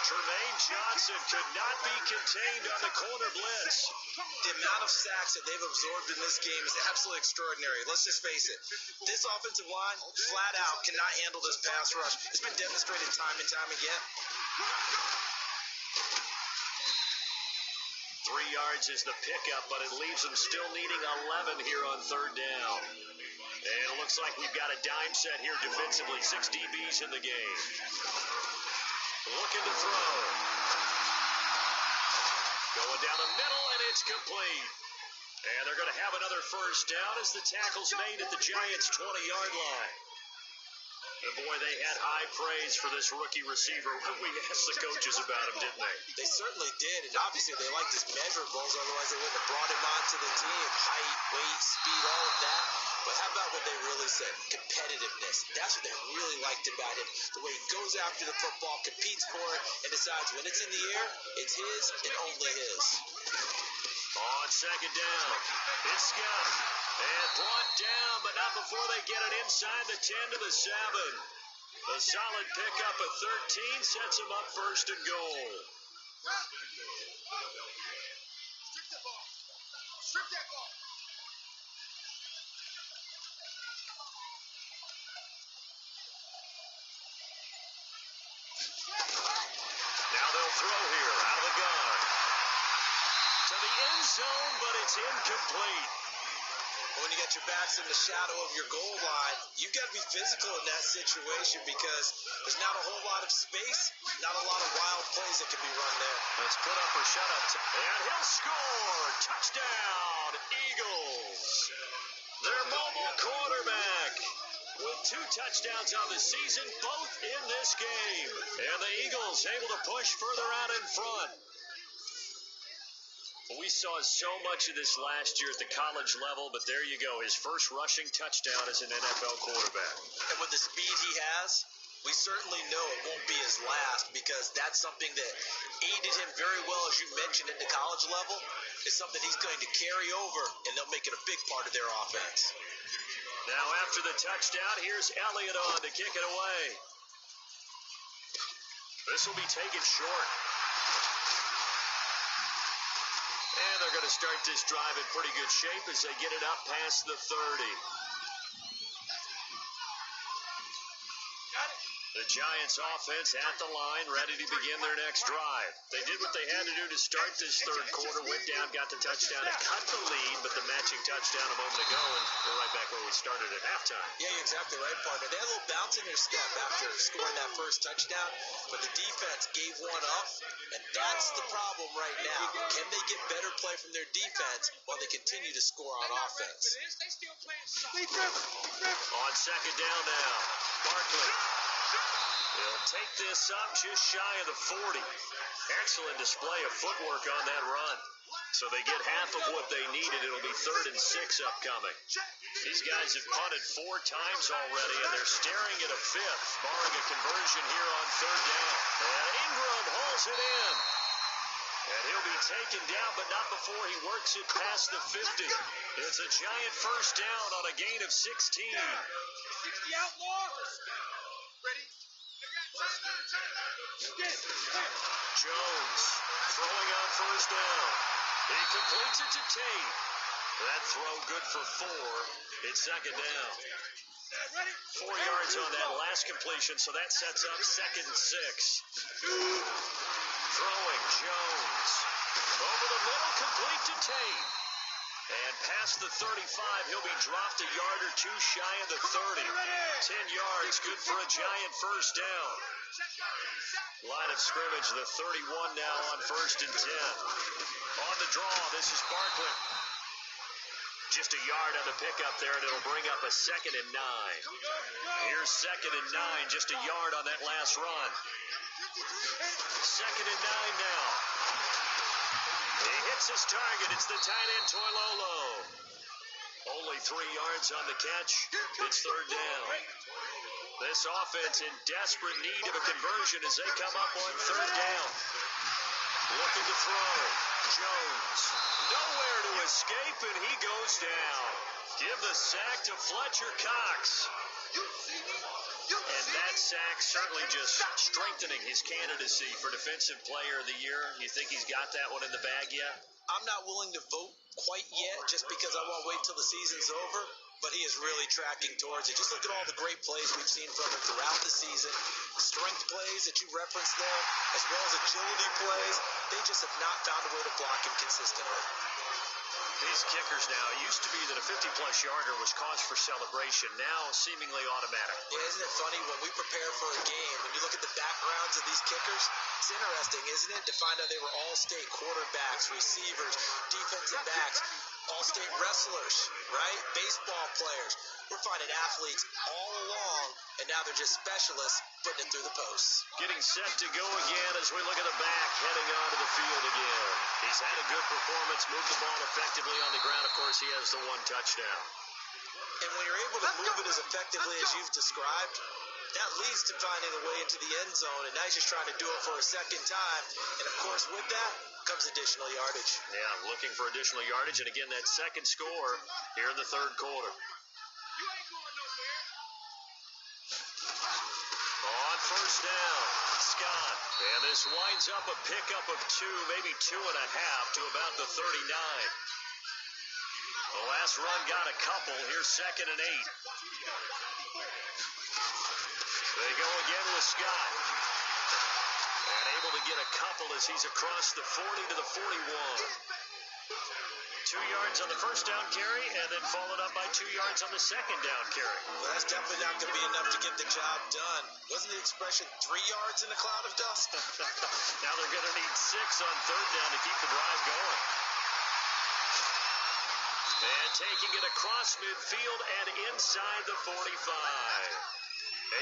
Tremaine Johnson could not be contained on the corner blitz. The amount of sacks that they've absorbed in this game is absolutely extraordinary. Let's just face it. This offensive line, flat out, cannot handle this pass rush. It's been demonstrated time and time again. 3 yards is the pickup, but it leaves them still needing 11 here on 3rd down. And it looks like we've got a dime set here defensively. 6 DBs in the game. Looking to throw. Going down the middle, and it's complete. And they're going to have another 1st down as the tackle's made at the Giants' 20-yard line. And boy, they had high praise for this rookie receiver when we asked the coaches about him, didn't they? They certainly did, and obviously they liked his measurables, otherwise they wouldn't have brought him onto the team. Height, weight, speed, all of that. But how about what they really said? Competitiveness. That's what they really liked about him. The way he goes after the football, competes for it, and decides when it's in the air, it's his and only his. On 2nd down, it's Scott. And brought down, but not before they get it inside the 10 to the 7. A solid pickup at 13 sets him up 1st and goal. Now they'll throw here out of the gun. To the end zone, but it's incomplete. When you got your backs in the shadow of your goal line, you've got to be physical in that situation because there's not a whole lot of space, not a lot of wild plays that can be run there. Let's put up or shut up. And he'll score. Touchdown, Eagles. Their mobile quarterback with 2 touchdowns on the season, both in this game. And the Eagles able to push further out in front. We saw so much of this last year at the college level, but there you go. His first rushing touchdown as an NFL quarterback. And with the speed he has, we certainly know it won't be his last because that's something that aided him very well, as you mentioned, at the college level. It's something he's going to carry over, and they'll make it a big part of their offense. Now after the touchdown, here's Elliott on to kick it away. This will be taken short. And they're going to start this drive in pretty good shape as they get it up past the 30. The Giants offense at the line, ready to begin their next drive. They did what they had to do to start this third quarter, went down, got the touchdown to cut the lead, but the matching touchdown a moment ago, and we're right back where we started at halftime. Yeah, you're exactly right, partner. They had a little bounce in their step after scoring that first touchdown, but the defense gave one up, and that's the problem right now. Can they get better play from their defense while they continue to score on offense? On second down now, Barkley. He'll take this up just shy of the 40. Excellent display of footwork on that run. So they get half of what they needed. It'll be 3rd and 6 upcoming. These guys have punted 4 times already, and they're staring at a 5th, barring a conversion here on 3rd down. And Ingram hauls it in. And he'll be taken down, but not before he works it past the 50. It's a Giant first down on a gain of 16. 60 outlaw. Ready? Jones throwing on first down. He completes it to Tate. That throw good for 4. It's second down. 4 yards on that last completion, so that sets up 2nd and 6. Throwing Jones. Over the middle, complete to Tate. And past the 35, he'll be dropped a yard or 2 shy of the 30. 10 yards, good for a Giant first down. Line of scrimmage, the 31 now on 1st and 10. On the draw, this is Barkley. Just a yard on the pickup there, and it'll bring up a 2nd and 9. Here's 2nd and 9, just a yard on that last run. 2nd and 9 now. He hits his target. It's the tight end, Toilolo. Only 3 yards on the catch. It's 3rd down. This offense in desperate need of a conversion as they come up on 3rd down. Looking to throw. Jones. Nowhere to escape, and he goes down. Give the sack to Fletcher Cox. And that sack certainly just strengthening his candidacy for Defensive Player of the Year. You think he's got that one in the bag yet? I'm not willing to vote quite yet just because I want to wait till the season's over, but he is really tracking towards it. Just look at all the great plays we've seen from him throughout the season. Strength plays that you referenced there, as well as agility plays. They just have not found a way to block him consistently. These kickers now, it used to be that a 50-plus yarder was cause for celebration. Now, seemingly automatic. Yeah, isn't it funny when we prepare for a game, when you look at the backgrounds of these kickers, it's interesting, isn't it, to find out they were all-state quarterbacks, receivers, defensive backs, all-state wrestlers, right? Baseball players. We're finding athletes all along, and now they're just specialists putting it through the posts. Getting set to go again as we look at the back, heading onto the field again. He's had a good performance, moved the ball effectively on the ground. Of course, he has the 1 touchdown. And when you're able to move it as effectively as you've described, that leads to finding a way into the end zone, and now he's just trying to do it for a second time. And, of course, with that comes additional yardage. Yeah, looking for additional yardage, and again, that second score here in the 3rd quarter. On first down, Scott. And this winds up a pickup of 2, maybe 2.5 to about the 39. The last run got a couple. Here's 2nd and 8. They go again with Scott. And able to get a couple as he's across the 40 to the 41. 2 yards on the first down carry, and then followed up by 2 yards on the second down carry. Well, that's definitely not going to be enough to get the job done. Wasn't the expression 3 yards in a cloud of dust? Now they're going to need 6 on third down to keep the drive going. And taking it across midfield and inside the 45.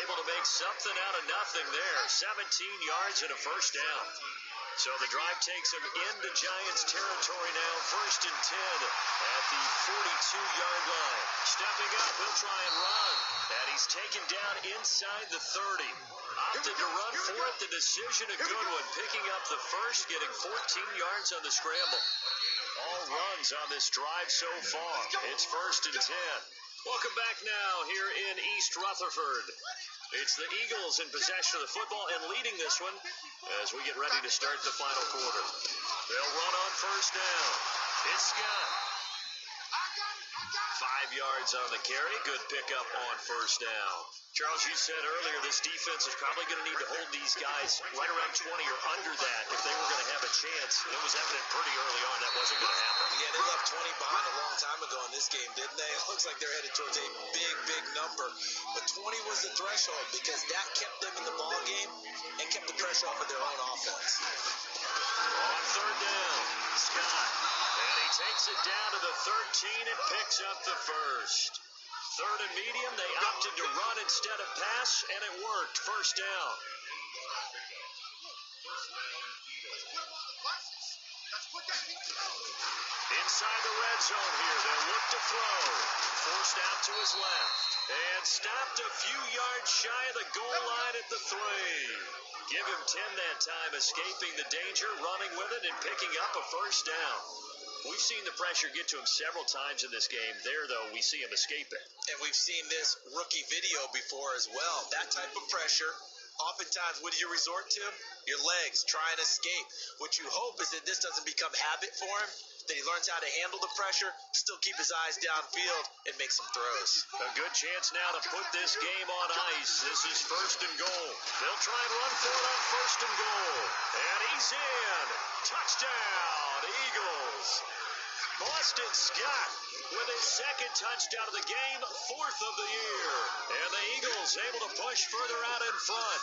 Able to make something out of nothing there. 17 yards and a first down. So the drive takes him into Giants territory now. 1st and 10 at the 42-yard line. Stepping up, he'll try and run. And he's taken down inside the 30. Opted to run for it. The decision a good one. Picking up the first, getting 14 yards on the scramble. All runs on this drive so far. It's 1st and 10. Welcome back now here in East Rutherford. It's the Eagles in possession of the football and leading this one as we get ready to start the final quarter. They'll run on first down. It's Scott. 5 yards on the carry. Good pickup on first down. Charles, you said earlier this defense is probably going to need to hold these guys right around 20 or under that if they were going to have a chance. It was evident pretty early on that wasn't going to happen. Yeah, they left 20 behind a long time ago in this game, didn't they? It looks like they're headed towards a big, big number. But 20 was the threshold because that kept them in the ball game and kept the pressure off of their own offense. On third down, Scott. And he takes it down to the 13 and picks up the first. 3rd and medium, they opted to run instead of pass, and it worked. First down. Inside the red zone here, they'll look to throw. Forced out to his left. And stopped a few yards shy of the goal line at the 3. Give him 10 that time, escaping the danger, running with it, and picking up a first down. We've seen the pressure get to him several times in this game. There, though, we see him escape it. And we've seen this rookie video before as well. That type of pressure, oftentimes, what do you resort to? Your legs, try and escape. What you hope is that this doesn't become habit for him, that he learns how to handle the pressure, still keep his eyes downfield, and make some throws. A good chance now to put this game on ice. This is 1st and goal. They'll try and run for it on 1st and goal. And he's in. Touchdown, Eagles. Boston Scott with his 2nd touchdown of the game, 4th of the year. And the Eagles able to push further out in front.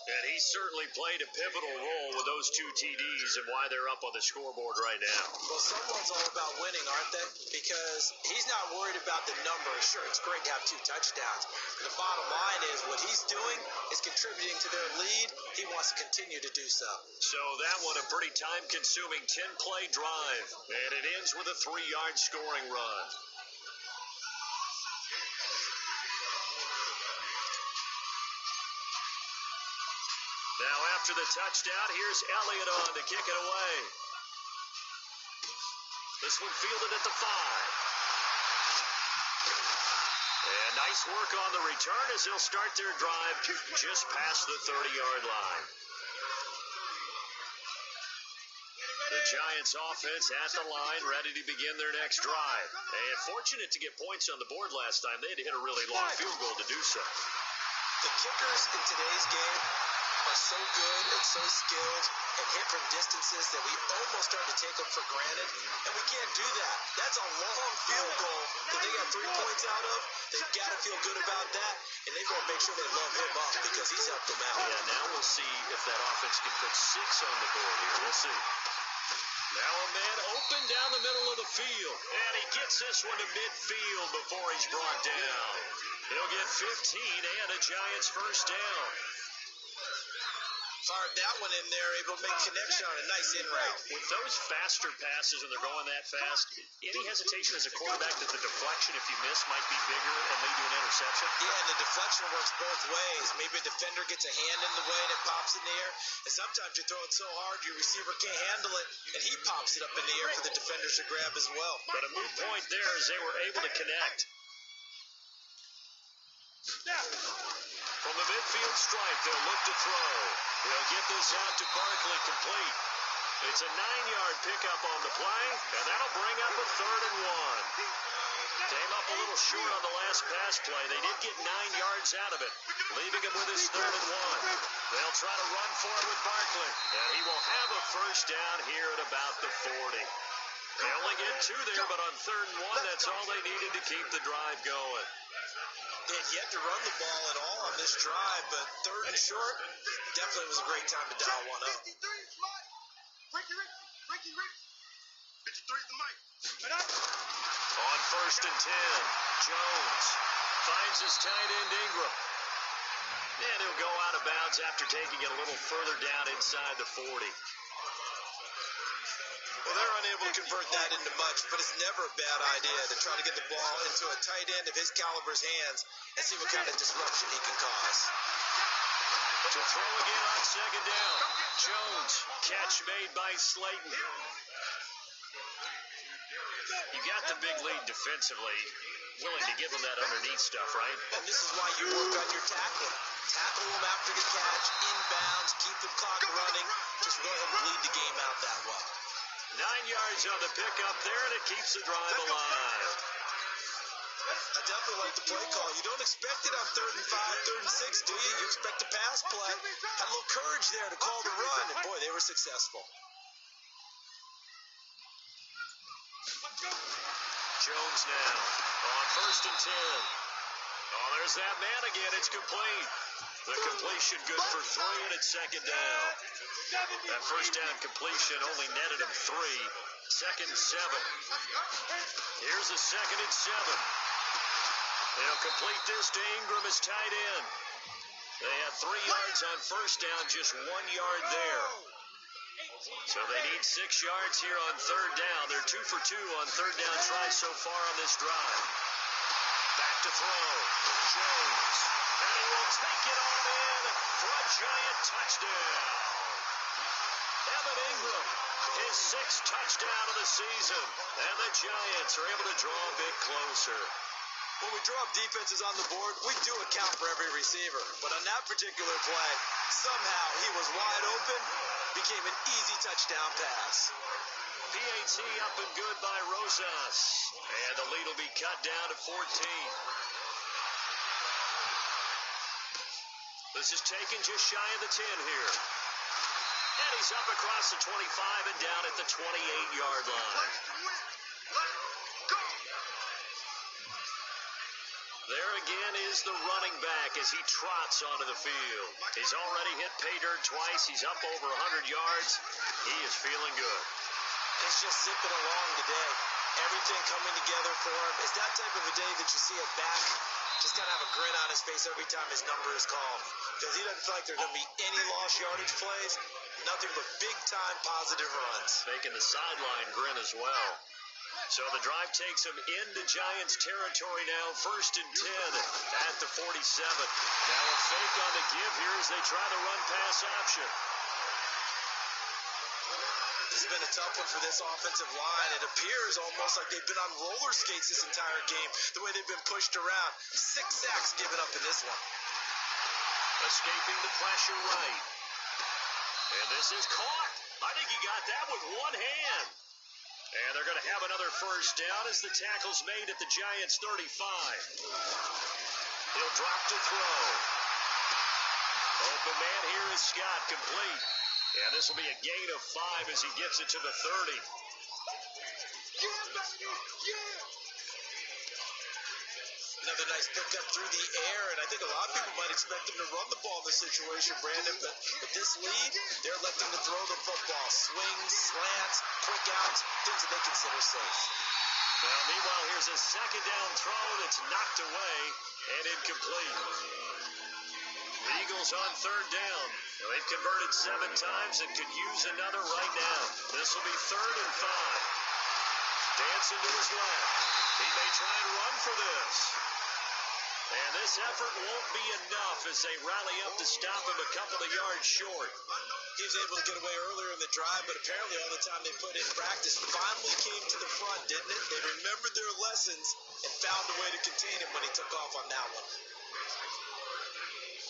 And he certainly played a pivotal role with those 2 TDs and why they're up on the scoreboard right now. Well, someone's all about winning, aren't they? Because he's not worried about the number. Sure, it's great to have 2 touchdowns. But the bottom line is what he's doing is contributing to their lead. He wants to continue to do so. So that one a pretty time-consuming 10-play drive. And it ends with a 3-yard scoring run. Now after the touchdown, here's Elliott on to kick it away. This one fielded at the 5. And nice work on the return as they'll start their drive just past the 30-yard line. The Giants offense at the line, ready to begin their next drive. And fortunate to get points on the board last time. They had to hit a really long field goal to do so. The kickers in today's game are so good and so skilled and hit from distances that we almost start to take them for granted, and we can't do that. That's a long field goal that they got 3 points out of. They've got to feel good about that, and they've got to make sure they love him up because he's helped them out. Yeah, now we'll see if that offense can put 6 on the board here. We'll see. Now a man open down the middle of the field, and he gets this one to midfield before he's brought down. He'll get 15 and a Giants first down. Fired that one in there, able to make connection on a nice in route. With those faster passes and they're going that fast, any hesitation as a quarterback that the deflection, if you miss, might be bigger and lead to an interception? Yeah, and the deflection works both ways. Maybe a defender gets a hand in the way and it pops in the air, and sometimes you throw it so hard your receiver can't handle it, and he pops it up in the air for the defenders to grab as well. But a moot point there as they were able to connect. From the midfield stripe, they'll look to throw. They'll get this out to Barkley, complete. It's a 9-yard pickup on the play, and that'll bring up a 3rd and 1. Came up a little short on the last pass play. They did get 9 yards out of it, leaving him with his 3rd and 1. They'll try to run for it with Barkley, and he will have a first down here at about the 40. They only get 2 there, but on 3rd and 1, that's all they needed to keep the drive going. They had yet to run the ball at all on this drive, but 3rd and short, definitely was a great time to dial one up. On 1st and 10, Jones finds his tight end Ingram. And he'll go out of bounds after taking it a little further down inside the 40. Well, they're unable to convert that into much, but it's never a bad idea to try to get the ball into a tight end of his caliber's hands and see what kind of disruption he can cause. To throw again on 2nd down. Jones, catch made by Slayton. You got the big lead defensively. Willing to give them that underneath stuff, right? And this is why you work on your tackling. Tackle them after the catch, inbounds, keep the clock running. Just go ahead and lead the game out that way. 9 yards on the pickup there, and it keeps the drive alive. I definitely like the play call. You don't expect it on 3rd and 5, 3rd and 6, do you? You expect a pass play. Had a little courage there to call the run, and boy, they were successful. Jones now on 1st and 10. Oh, there's that man again. It's complete. The completion good for 3, and it's 2nd down. That first down completion only netted him 3. 2nd and 7. Here's a 2nd and 7. They'll complete this to Ingram as tight end. They had 3 yards on first down, just 1 yard there. So they need 6 yards here on 3rd down. They're 2 for 2 on 3rd down tries so far on this drive. Back to throw. Jones. And he will take it on in for a giant touchdown. Evan Ingram, his 6th touchdown of the season. And the Giants are able to draw a bit closer. When we draw up defenses on the board, we do account for every receiver. But on that particular play, somehow he was wide open, became an easy touchdown pass. PAT up and good by Rosas. And the lead will be cut down to 14. This is taken just shy of the 10 here. And he's up across the 25 and down at the 28-yard line. There again is the running back as he trots onto the field. He's already hit pay dirt twice. He's up over 100 yards. He is feeling good. He's just zipping along today. Everything coming together for him. It's that type of a day that you see a back just kind of have a grin on his face every time his number is called. Because he doesn't feel like there's going to be any lost yardage plays. Nothing but big-time positive runs. Making the sideline grin as well. So the drive takes him into Giants territory now. 1st and 10 at the 47. Now a fake on the give here as they try the run-pass option. This has been a tough one for this offensive line. It appears almost like they've been on roller skates this entire game, the way they've been pushed around. 6 sacks given up in this one. Escaping the pressure right. And this is caught. I think he got that with one hand. And they're going to have another first down as the tackle's made at the Giants' 35. He'll drop to throw. Open man here is Scott, complete. And this will be a gain of 5 as he gets it to the 30. Another nice pickup through the air, and I think a lot of people might expect him to run the ball in this situation, Brandon, but with this lead, they're electing to throw the football. Swings, slants, quick outs, things that they consider safe. Well, meanwhile, here's a 2nd down throw that's knocked away and incomplete. The Eagles on 3rd down. Now, they've converted 7 times and could use another right now. This will be 3rd and 5. Dancing to his left. He may try and run for this. And this effort won't be enough as they rally up to stop him a couple of yards short. He was able to get away earlier in the drive, but apparently all the time they put in practice finally came to the front, didn't it? They remembered their lessons and found a way to contain him when he took off on that one.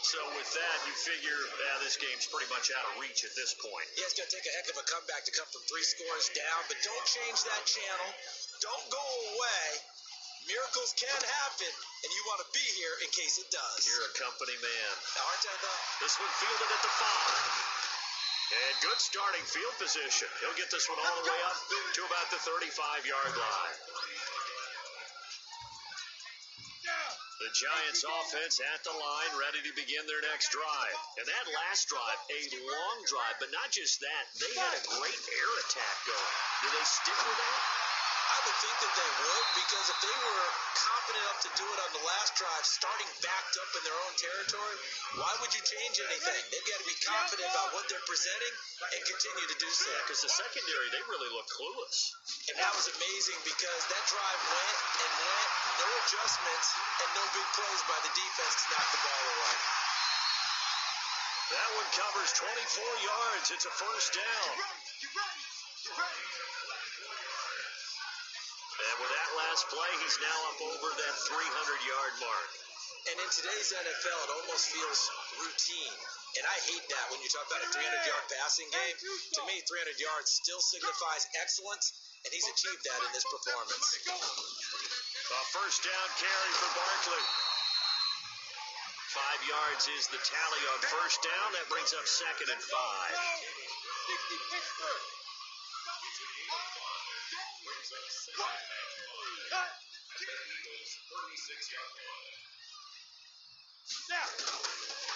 So with that, you figure this game's pretty much out of reach at this point. Yeah, it's going to take a heck of a comeback to come from 3 scores down, but don't change that channel. Don't go away. Miracles can happen, and you want to be here in case it does. You're a company man. Now, aren't I, though? This one fielded at the 5. And good starting field position. He'll get this one all the way up to about the 35-yard line. The Giants offense at the line, ready to begin their next drive. And that last drive, a long drive, but not just that. They had a great air attack going. Do they stick with that? I would think that they would, because if they were confident enough to do it on the last drive, starting backed up in their own territory, why would you change anything? They've got to be confident about what they're presenting and continue to do so. Yeah, because the secondary, they really look clueless. And that was amazing because that drive went and went, no adjustments, and no big plays by the defense to knock the ball away. That one covers 24 yards. It's a first down. And with that last play, he's now up over that 300-yard mark. And in today's NFL, it almost feels routine. And I hate that when you talk about a 300-yard passing game. To me, 300 yards still signifies excellence, and he's achieved that in this performance. A first down carry for Barkley. 5 yards is the tally on first down. That brings up 2nd and 5.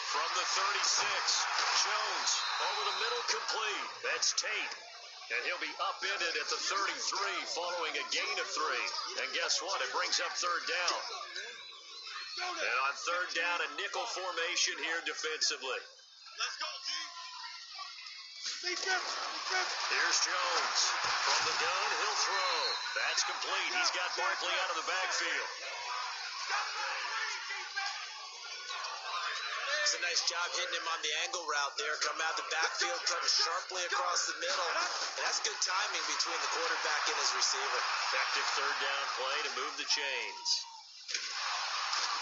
From the 36, Jones over the middle, complete. That's Tate. And he'll be upended at the 33 following a gain of 3. And guess what? It brings up 3rd down. And on 3rd down, a nickel formation here defensively. Let's go, G. Here's Jones. From the gun, he'll throw. That's complete. He's got Barkley out of the backfield. It's a nice job hitting him on the angle route there. Come out the backfield, cut sharply across the middle. And that's good timing between the quarterback and his receiver. Effective 3rd down play to move the chains.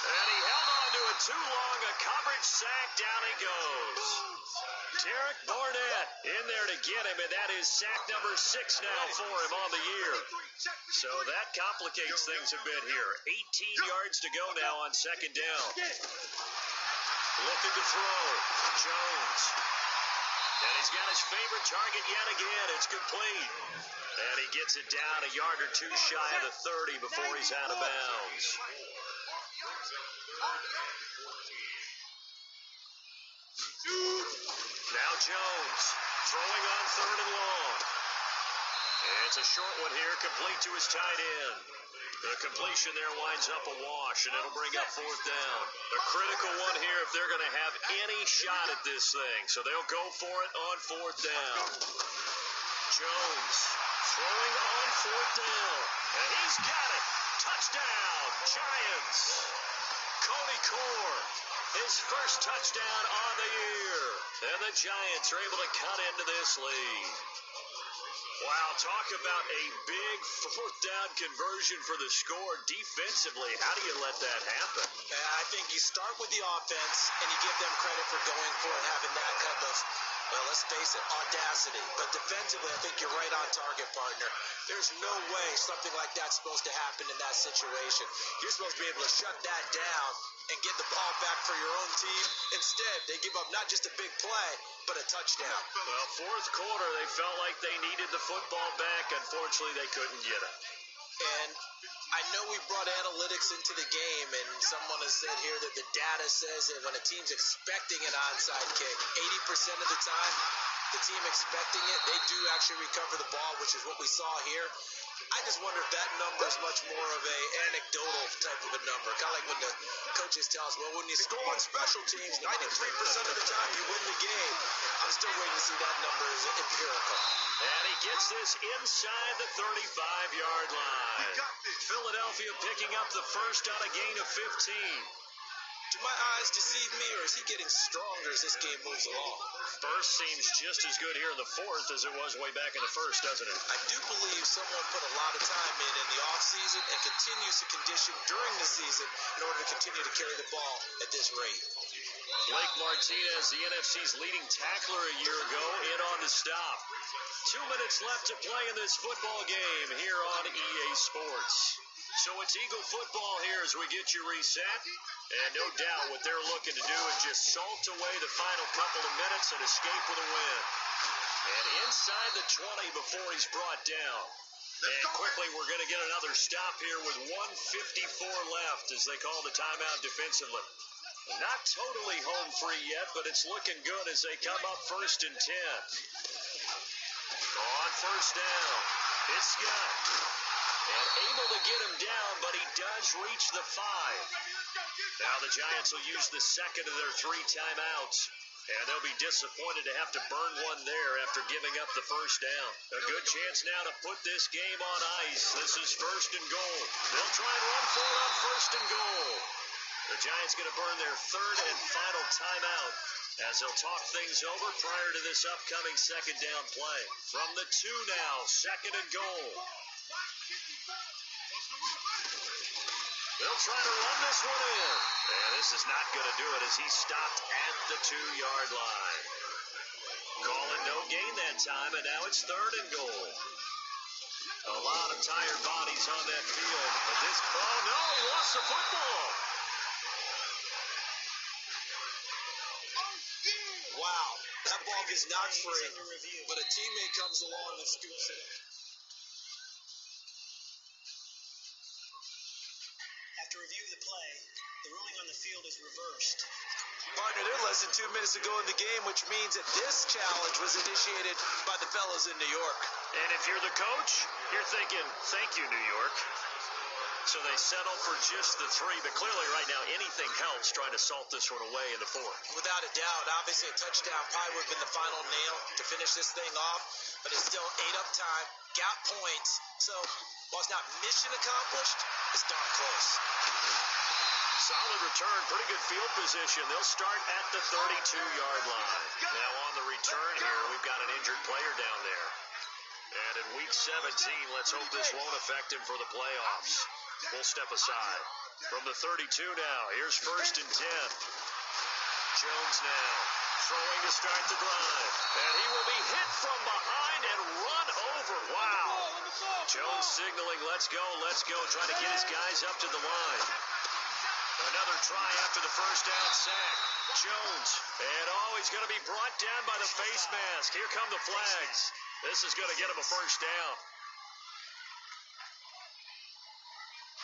And he held on to it too long. A coverage sack. Down he goes. Derek Barnett in there to get him, and that is sack number 6 now for him on the year. So that complicates things a bit here. 18 yards to go now on 2nd down. Looking to throw. Jones. And he's got his favorite target yet again. It's complete. And he gets it down a yard or 2 shy of the 30 before he's out of bounds. Now Jones throwing on 3rd and long. It's a short one here, complete to his tight end. The completion there winds up a wash, and it'll bring up 4th down. A critical one here if they're going to have any shot at this thing. So they'll go for it on 4th down. Jones throwing on 4th down. And he's got it. Touchdown, Giants. Cody Core, his first touchdown on the year. And the Giants are able to cut into this lead. Wow, talk about a big 4th down conversion for the score. Defensively, how do you let that happen? I think you start with the offense, and you give them credit for going for it, having that kind of, well, let's face it, audacity. But defensively, I think you're right on target, partner. There's no way something like that's supposed to happen in that situation. You're supposed to be able to shut that down and get the ball back for your own team. Instead, they give up not just a big play, but a touchdown. Well, 4th quarter, they felt like they needed the football back. Unfortunately, they couldn't get it. And I know we brought analytics into the game, and someone has said here that the data says that when a team's expecting an onside kick, 80% of the time, the team expecting it, they do actually recover the ball, which is what we saw here. I just wonder if that number is much more of a anecdotal type of a number. Kind of like when the coaches tell us, well, when you score on special teams, 93% of the time you win the game. I'm still waiting to see that number is empirical. And he gets this inside the 35-yard line. Philadelphia picking up the first on a gain of 15. Do my eyes deceive me, or is he getting stronger as this game moves along? First seems just as good here in the 4th as it was way back in the 1st, doesn't it? I do believe someone put a lot of time in the offseason and continues to condition during the season in order to continue to carry the ball at this rate. Blake Martinez, the NFC's leading tackler a year ago, in on the stop. 2 minutes left to play in this football game here on EA Sports. So it's Eagle football here as we get you reset. And no doubt what they're looking to do is just salt away the final couple of minutes and escape with a win. And inside the 20 before he's brought down. And quickly we're going to get another stop here with 1:54 left as they call the timeout defensively. Not totally home free yet, but it's looking good as they come up 1st and 10. On 1st down, it's Scott. And able to get him down, but he does reach the 5. Now the Giants will use the second of their 3 timeouts. And they'll be disappointed to have to burn one there after giving up the 1st down. A good chance now to put this game on ice. This is 1st and goal. They'll try and run for it on 1st and goal. The Giants going to burn their 3rd and final timeout as they'll talk things over prior to this upcoming 2nd down play. From the 2 now, 2nd and goal. They'll try to run this one in. And this is not going to do it as he's stopped at the 2-yard line. Calling no gain that time, and now it's 3rd and goal. A lot of tired bodies on that field. But this, oh no, he lost the football. Wow, that ball gets knocked free, but a teammate comes along and scoops it. After review of the play, the ruling on the field is reversed. Partner, they're less than 2 minutes to go in the game, which means that this challenge was initiated by the fellas in New York. And if you're the coach, you're thinking, thank you, New York. So they settle for just the 3, but clearly right now anything helps trying to salt this one away in the 4th. Without a doubt, obviously a touchdown probably would have been the final nail to finish this thing off, but it's still 8 up time, got points, so while it's not mission accomplished, it's darn close. Solid return, pretty good field position. They'll start at the 32-yard line. Now on the return here, we've got an injured player down there. And in week 17, let's hope this won't affect him for the playoffs. We'll step aside. From the 32 now, here's 1st and 10. Jones now, throwing to start the drive. And he will be hit from behind and run over. Wow. Jones signaling, let's go, trying to get his guys up to the line. Another try after the 1st down sack. Jones, and he's going to be brought down by the face mask. Here come the flags. This is going to get him a 1st down.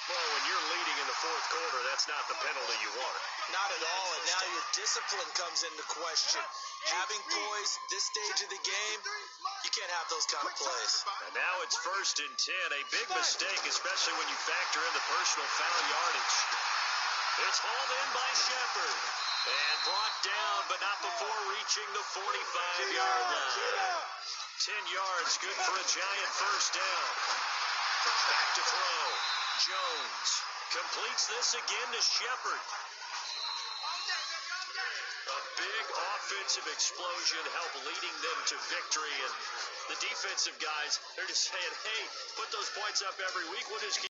Well, when you're leading in the 4th quarter, that's not the penalty you want. Not at all, and now your discipline comes into question. Having poise this stage of the game, you can't have those kind of plays. And now it's 1st and 10. A big mistake, especially when you factor in the personal foul yardage. It's hauled in by Shepard. And brought down, but not before reaching the 45-yard line. 10 yards, good for a Giant 1st down. Back to throw. Jones completes this again to Shepard. A big offensive explosion helped leading them to victory. And the defensive guys, they're just saying, hey, put those points up every week. We'll just keep